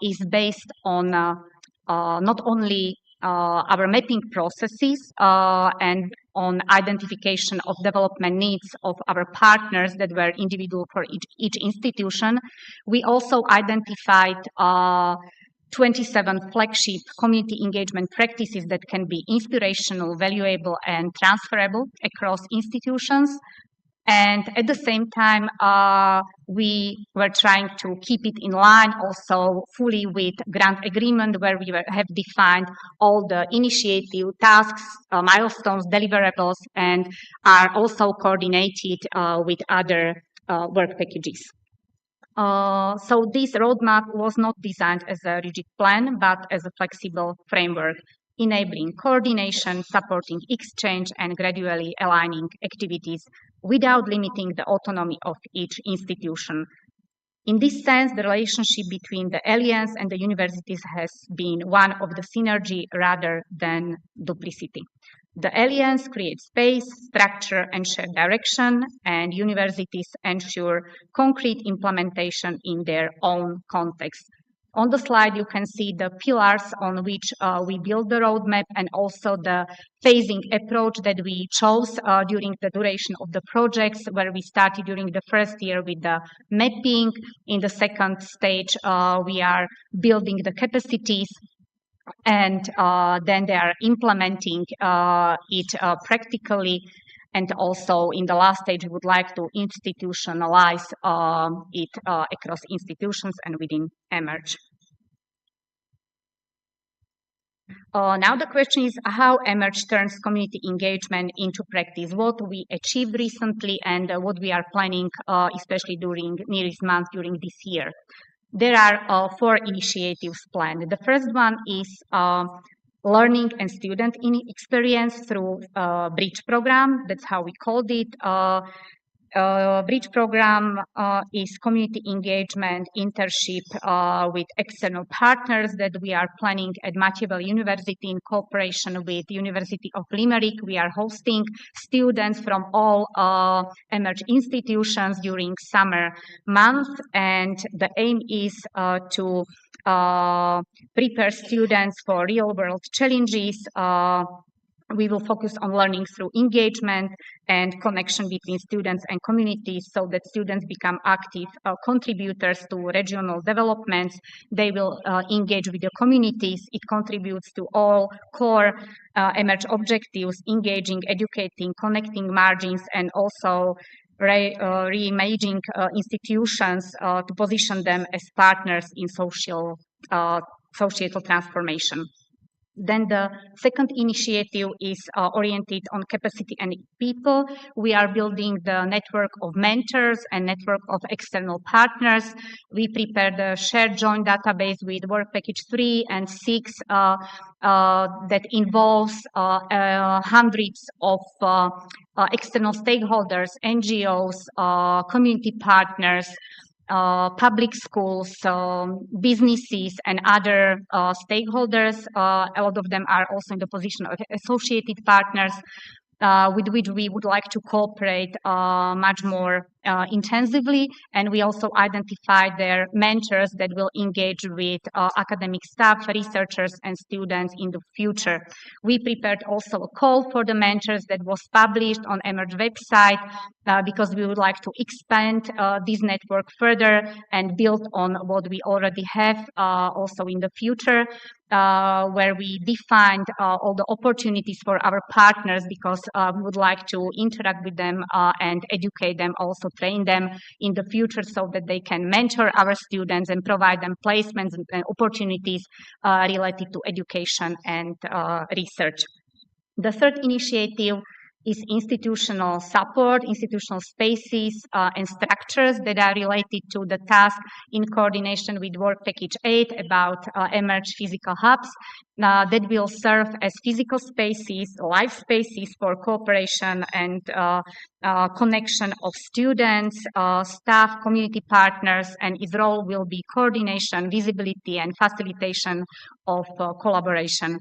is based on not only our mapping processes and on identification of development needs of our partners that were individual for each institution. We also identified 27 flagship community engagement practices that can be inspirational, valuable, and transferable across institutions. And at the same time, we were trying to keep it in line also fully with grant agreement, where we have defined all the initiative, tasks, milestones, deliverables, and are also coordinated with other work packages. So this roadmap was not designed as a rigid plan, but as a flexible framework, enabling coordination, supporting exchange, and gradually aligning activities without limiting the autonomy of each institution. In this sense, the relationship between the Alliance and the universities has been one of the synergy rather than duplicity. The Alliance creates space, structure, and shared direction, and universities ensure concrete implementation in their own context. On the slide, you can see the pillars on which we build the roadmap and also the phasing approach that we chose during the duration of the projects, where we started during the first year with the mapping. In the second stage, we are building the capacities, and then they are implementing it practically. And also in the last stage, we would like to institutionalize it across institutions and within eMERGE. Now the question is how eMERGE turns community engagement into practice, what we achieved recently and what we are planning, especially during nearest month during this year. There are 4 initiatives planned. The first one is learning and student experience through Bridge program. That's how we called it. Bridge program is community engagement internship with external partners that we are planning at Machiavelli University in cooperation with University of Limerick. We are hosting students from all eMERGE institutions during summer month, and the aim is to prepare students for real-world challenges. We will focus on learning through engagement and connection between students and communities so that students become active contributors to regional developments. They will engage with the communities. It contributes to all core eMERGE objectives, engaging, educating, connecting margins, and also reimagining institutions to position them as partners in societal transformation. Then the second initiative is oriented on capacity and people. We are building the network of mentors and network of external partners. We prepared a shared joint database with work package 3 and 6 that involves hundreds of external stakeholders, NGOs, community partners, public schools, businesses, and other stakeholders. A lot of them are also in the position of associated partners with which we would like to cooperate much more intensively. And we also identified their mentors that will engage with academic staff, researchers, and students in the future. We prepared also a call for the mentors that was published on eMERGE website because we would like to expand this network further and build on what we already have also in the future, where we defined all the opportunities for our partners because we would like to interact with them and educate them, also train them in the future so that they can mentor our students and provide them placements and opportunities related to education and research. The third initiative is institutional support, institutional spaces and structures that are related to the task in coordination with Work Package 8 about eMERGE physical hubs that will serve as physical spaces, live spaces for cooperation and connection of students, staff, community partners, and its role will be coordination, visibility, and facilitation of collaboration.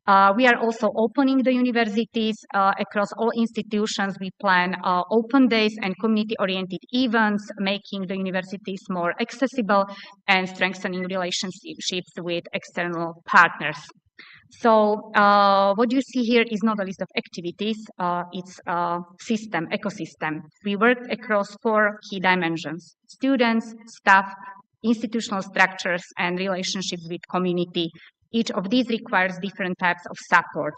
We are also opening the universities across all institutions. We plan open days and community-oriented events, making the universities more accessible and strengthening relationships with external partners. So what you see here is not a list of activities, it's a system, ecosystem. We worked across 4 key dimensions: students, staff, institutional structures, and relationships with community. Each of these requires different types of support.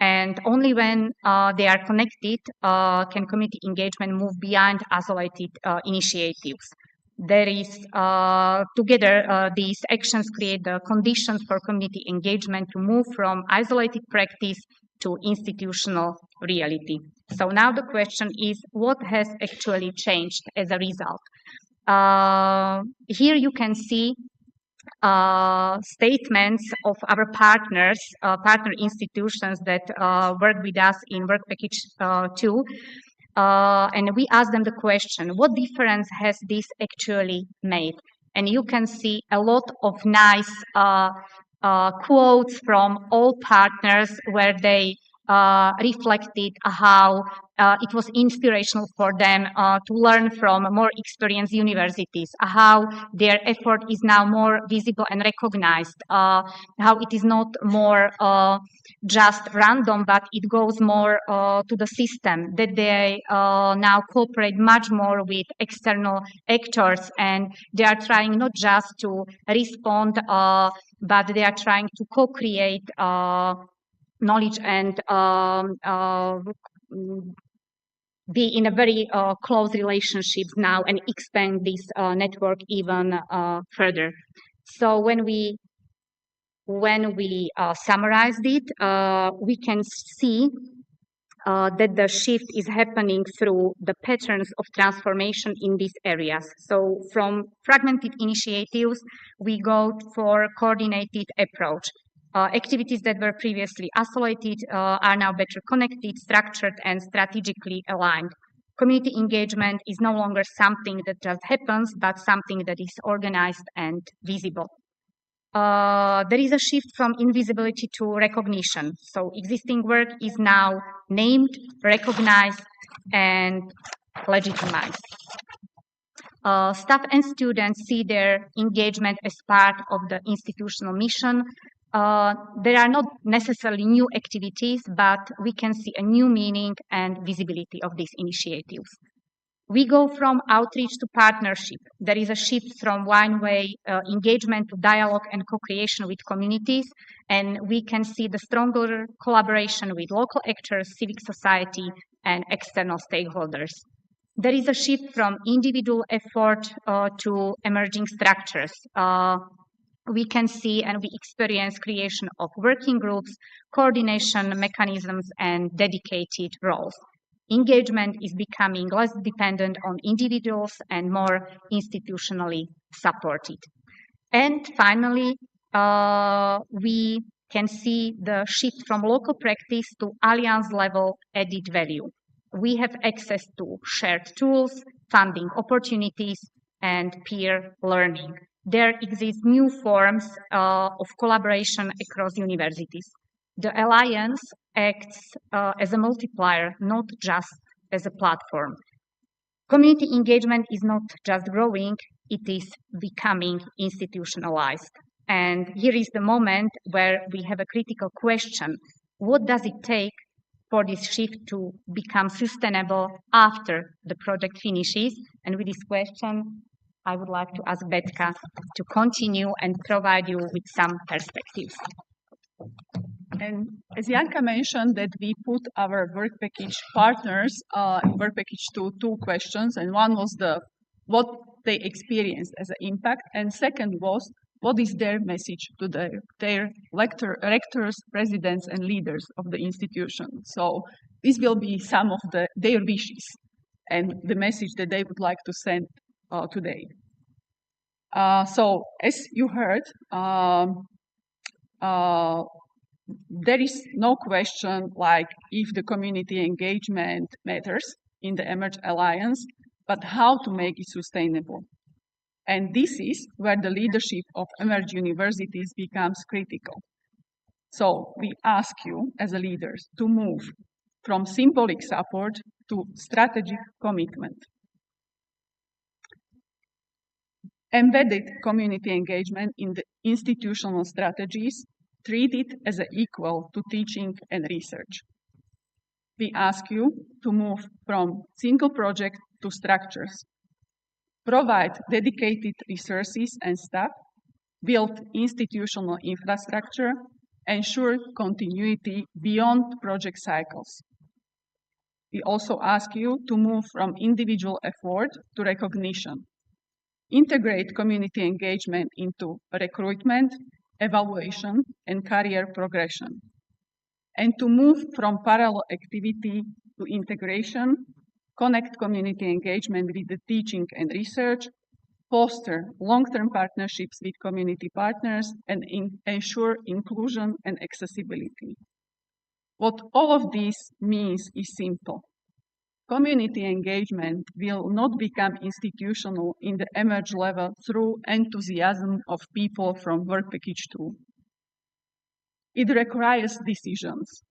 And only when they are connected can community engagement move beyond isolated initiatives. There is, together, these actions create the conditions for community engagement to move from isolated practice to institutional reality. So now the question is, what has actually changed as a result? Here you can see statements of our partners, partner institutions that work with us in Work Package 2. And we asked them the question, what difference has this actually made? And you can see a lot of nice quotes from all partners where they reflected how it was inspirational for them to learn from more experienced universities, how their effort is now more visible and recognized, how it is not more just random, but it goes more to the system, that they now cooperate much more with external actors, and they are trying not just to respond, but they are trying to co-create knowledge and be in a very close relationships now and expand this network even further. So when we summarized it, we can see that the shift is happening through the patterns of transformation in these areas. So from fragmented initiatives, we go for coordinated approach. Activities that were previously isolated are now better connected, structured, and strategically aligned. Community engagement is no longer something that just happens, but something that is organized and visible. There is a shift from invisibility to recognition. So existing work is now named, recognized, and legitimized. Staff and students see their engagement as part of the institutional mission. There are not necessarily new activities, but we can see a new meaning and visibility of these initiatives. We go from outreach to partnership. There is a shift from one-way engagement to dialogue and co-creation with communities, and we can see the stronger collaboration with local actors, civic society, and external stakeholders. There is a shift from individual effort to emerging structures. we can see and we experience creation of working groups, coordination mechanisms, and dedicated roles. Engagement is becoming less dependent on individuals and more institutionally supported. And finally, we can see the shift from local practice to alliance level added value. We have access to shared tools, funding opportunities, and peer learning. There exist new forms of collaboration across universities. The Alliance acts as a multiplier, not just as a platform. Community engagement is not just growing, it is becoming institutionalized. And here is the moment where we have a critical question. What does it take for this shift to become sustainable after the project finishes? And with this question, I would like to ask Betka to continue and provide you with some perspectives. And as Janka mentioned, that we put our work package partners work package to two questions, and one was what they experienced as an impact, and second was what is their message to their rectors, presidents, and leaders of the institution. So this will be some of their wishes and the message that they would like to send today. So as you heard, there is no question like if the community engagement matters in the eMERGE Alliance, but how to make it sustainable. And this is where the leadership of eMERGE universities becomes critical. So we ask you as a leaders to move from symbolic support to strategic commitment. Embedded community engagement in the institutional strategies, treat it as an equal to teaching and research. We ask you to move from single project to structures. Provide dedicated resources and staff, build institutional infrastructure, ensure continuity beyond project cycles. We also ask you to move from individual effort to recognition. Integrate community engagement into recruitment, evaluation, and career progression. And to move from parallel activity to integration, connect community engagement with the teaching and research, foster long-term partnerships with community partners, and ensure inclusion and accessibility. What all of this means is simple. Community engagement will not become institutional in the eMERGE level through enthusiasm of people from Work Package 2. It requires decisions.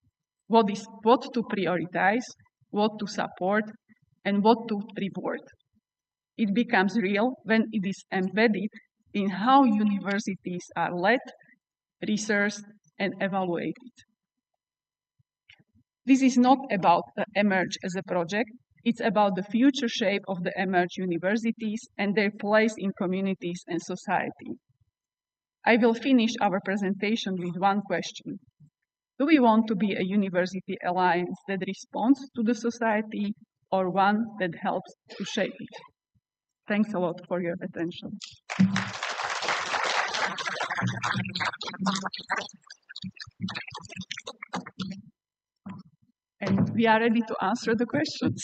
What to prioritize, what to support, and what to reward. It becomes real when it is embedded in how universities are led, researched, and evaluated. This is not about the eMERGE as a project, it's about the future shape of the eMERGE universities and their place in communities and society. I will finish our presentation with one question. Do we want to be a university alliance that responds to the society or one that helps to shape it? Thanks a lot for your attention. And we are ready to answer the questions.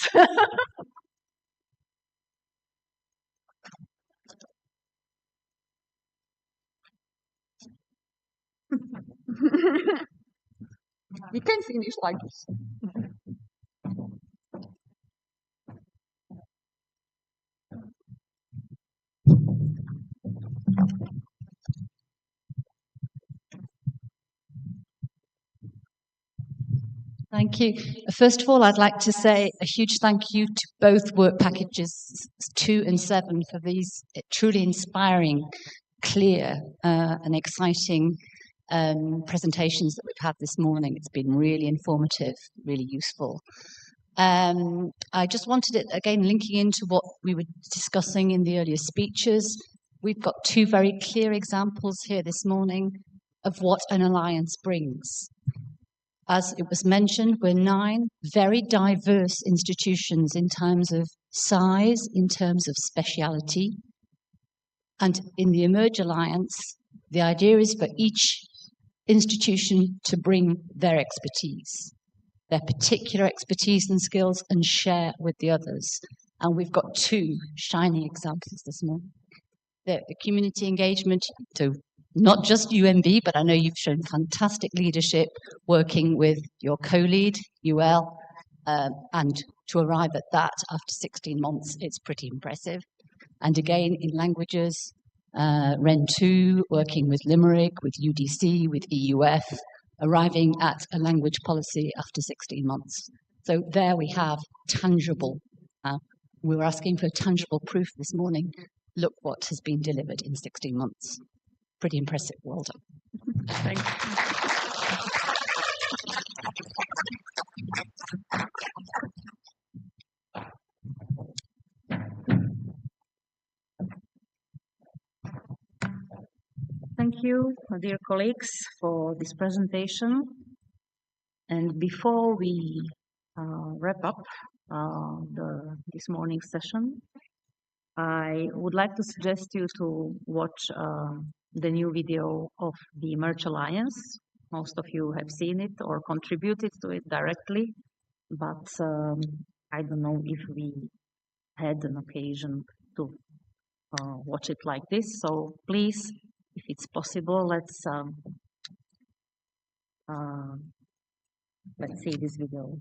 We can finish like this. Thank you. First of all, I'd like to say a huge thank you to both work packages 2 and 7 for these truly inspiring, clear and exciting presentations that we've had this morning. It's been really informative, really useful. I just wanted it, again, linking into what we were discussing in the earlier speeches. We've got 2 very clear examples here this morning of what an alliance brings. As it was mentioned, we're 9 very diverse institutions in terms of size, in terms of speciality. And in the eMERGE Alliance, The idea is for each institution to bring their expertise, their particular expertise and skills, and share with the others. And we've got two shining examples this morning. The community engagement, so not just UMB, but I know you've shown fantastic leadership working with your co-lead, UL, and to arrive at that after 16 months, it's pretty impressive. And again, in languages, REN 2, working with Limerick, with UDC, with EUF, arriving at a language policy after 16 months. So there we have tangible. We were asking for tangible proof this morning. Look what has been delivered in 16 months. Pretty impressive. Well done. Thanks. Thank you, dear colleagues, for this presentation. And before we wrap up this morning's session, I would like to suggest you to watch the new video of the Emerge Alliance. Most of you have seen it or contributed to it directly, but I don't know if we had an occasion to watch it like this. So please, if it's possible, let's see this video.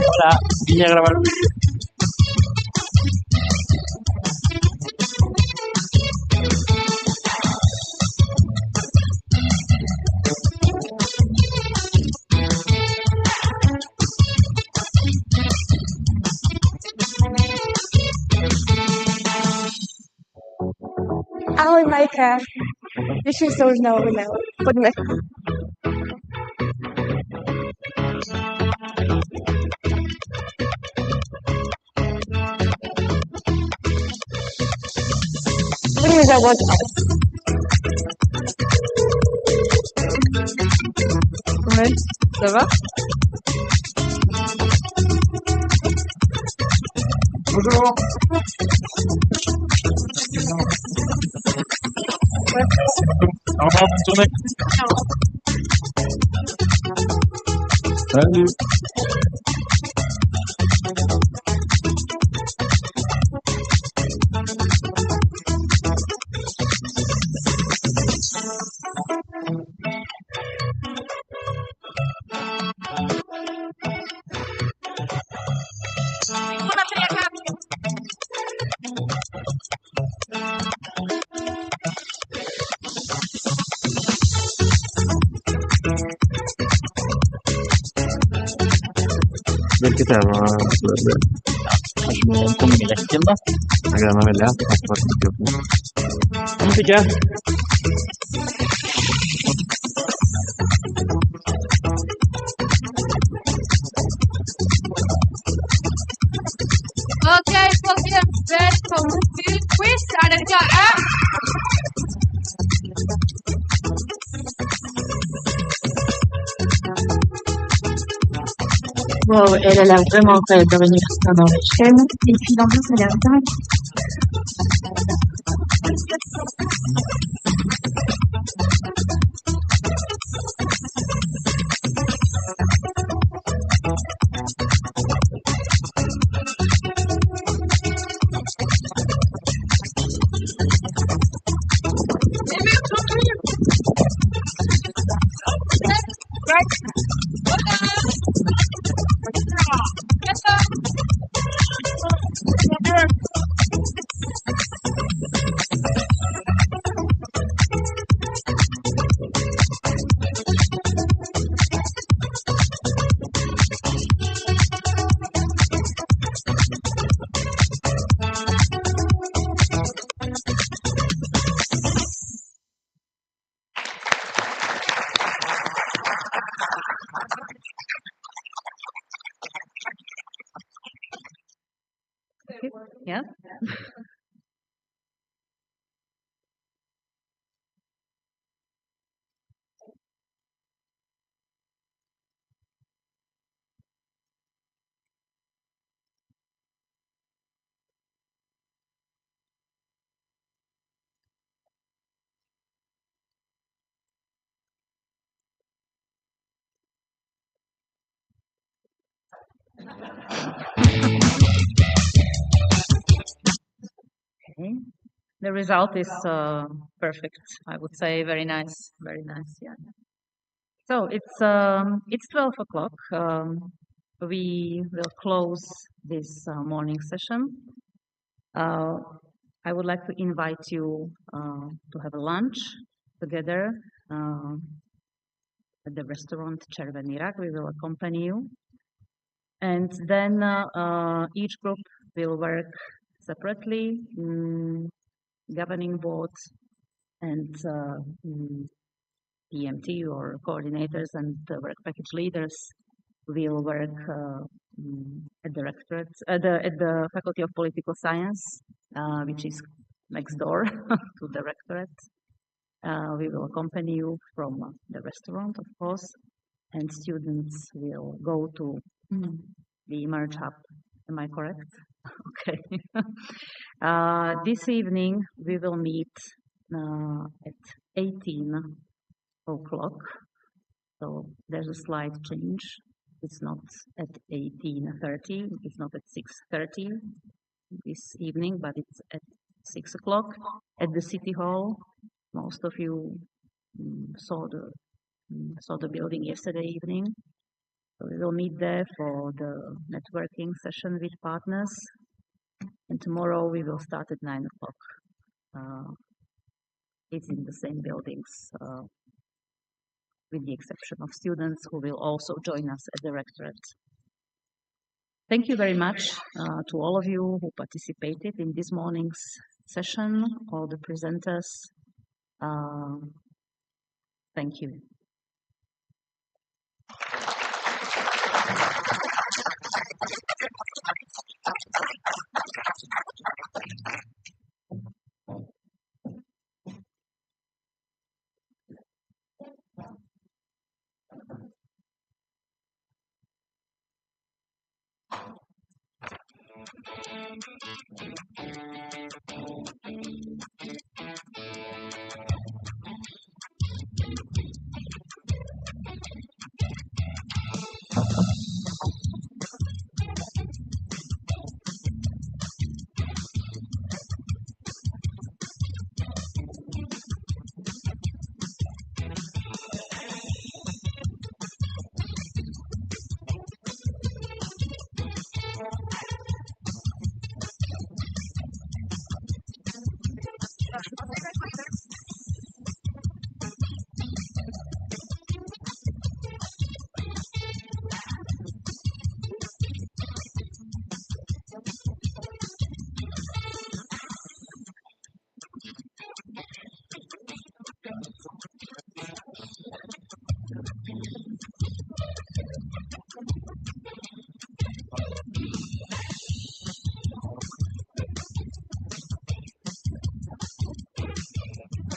Hola, vine a grabar un vídeo. Ahoj Majka, ještě se už naučil. Pojďme. Budeme zavodit. Moment, ça va? Bonjour. Au revoir, bonne journée. Salut. Hvilket er det? Kanskje må komme i rekken da? Jeg gleder meg veldig. Kom fikk jeg. Ok, folkens, velkommen til quiz. Er dere klare? Wow, elle a l'air vraiment incroyable de venir sur la chaîne. Et puis l'ambiance a l'air dingue. it? Yeah? Okay. The result is perfect, I would say. Very nice, very nice. Yeah. So it's 12 o'clock. We will close this morning session. I would like to invite you to have a lunch together at the restaurant Červený rak. We will accompany you. And then each group will work separately. Governing board and PMT or coordinators and work package leaders will work at the rectorate, at the Faculty of Political Science, which is next door to the rectorate. We will accompany you from the restaurant, of course, and students will go to the Emerge Hub. Am I correct? Okay. This evening we will meet at 18 o'clock. So there's a slight change. It's not at 18:30. It's not at 6:30 this evening, but it's at 6 o'clock at the City Hall. Most of you saw the building yesterday evening. So we will meet there for the networking session with partners. And tomorrow we will start at 9 o'clock. It's in the same buildings, with the exception of students who will also join us at the rectorate. Thank you very much to all of you who participated in this morning's session, all the presenters. Thank you.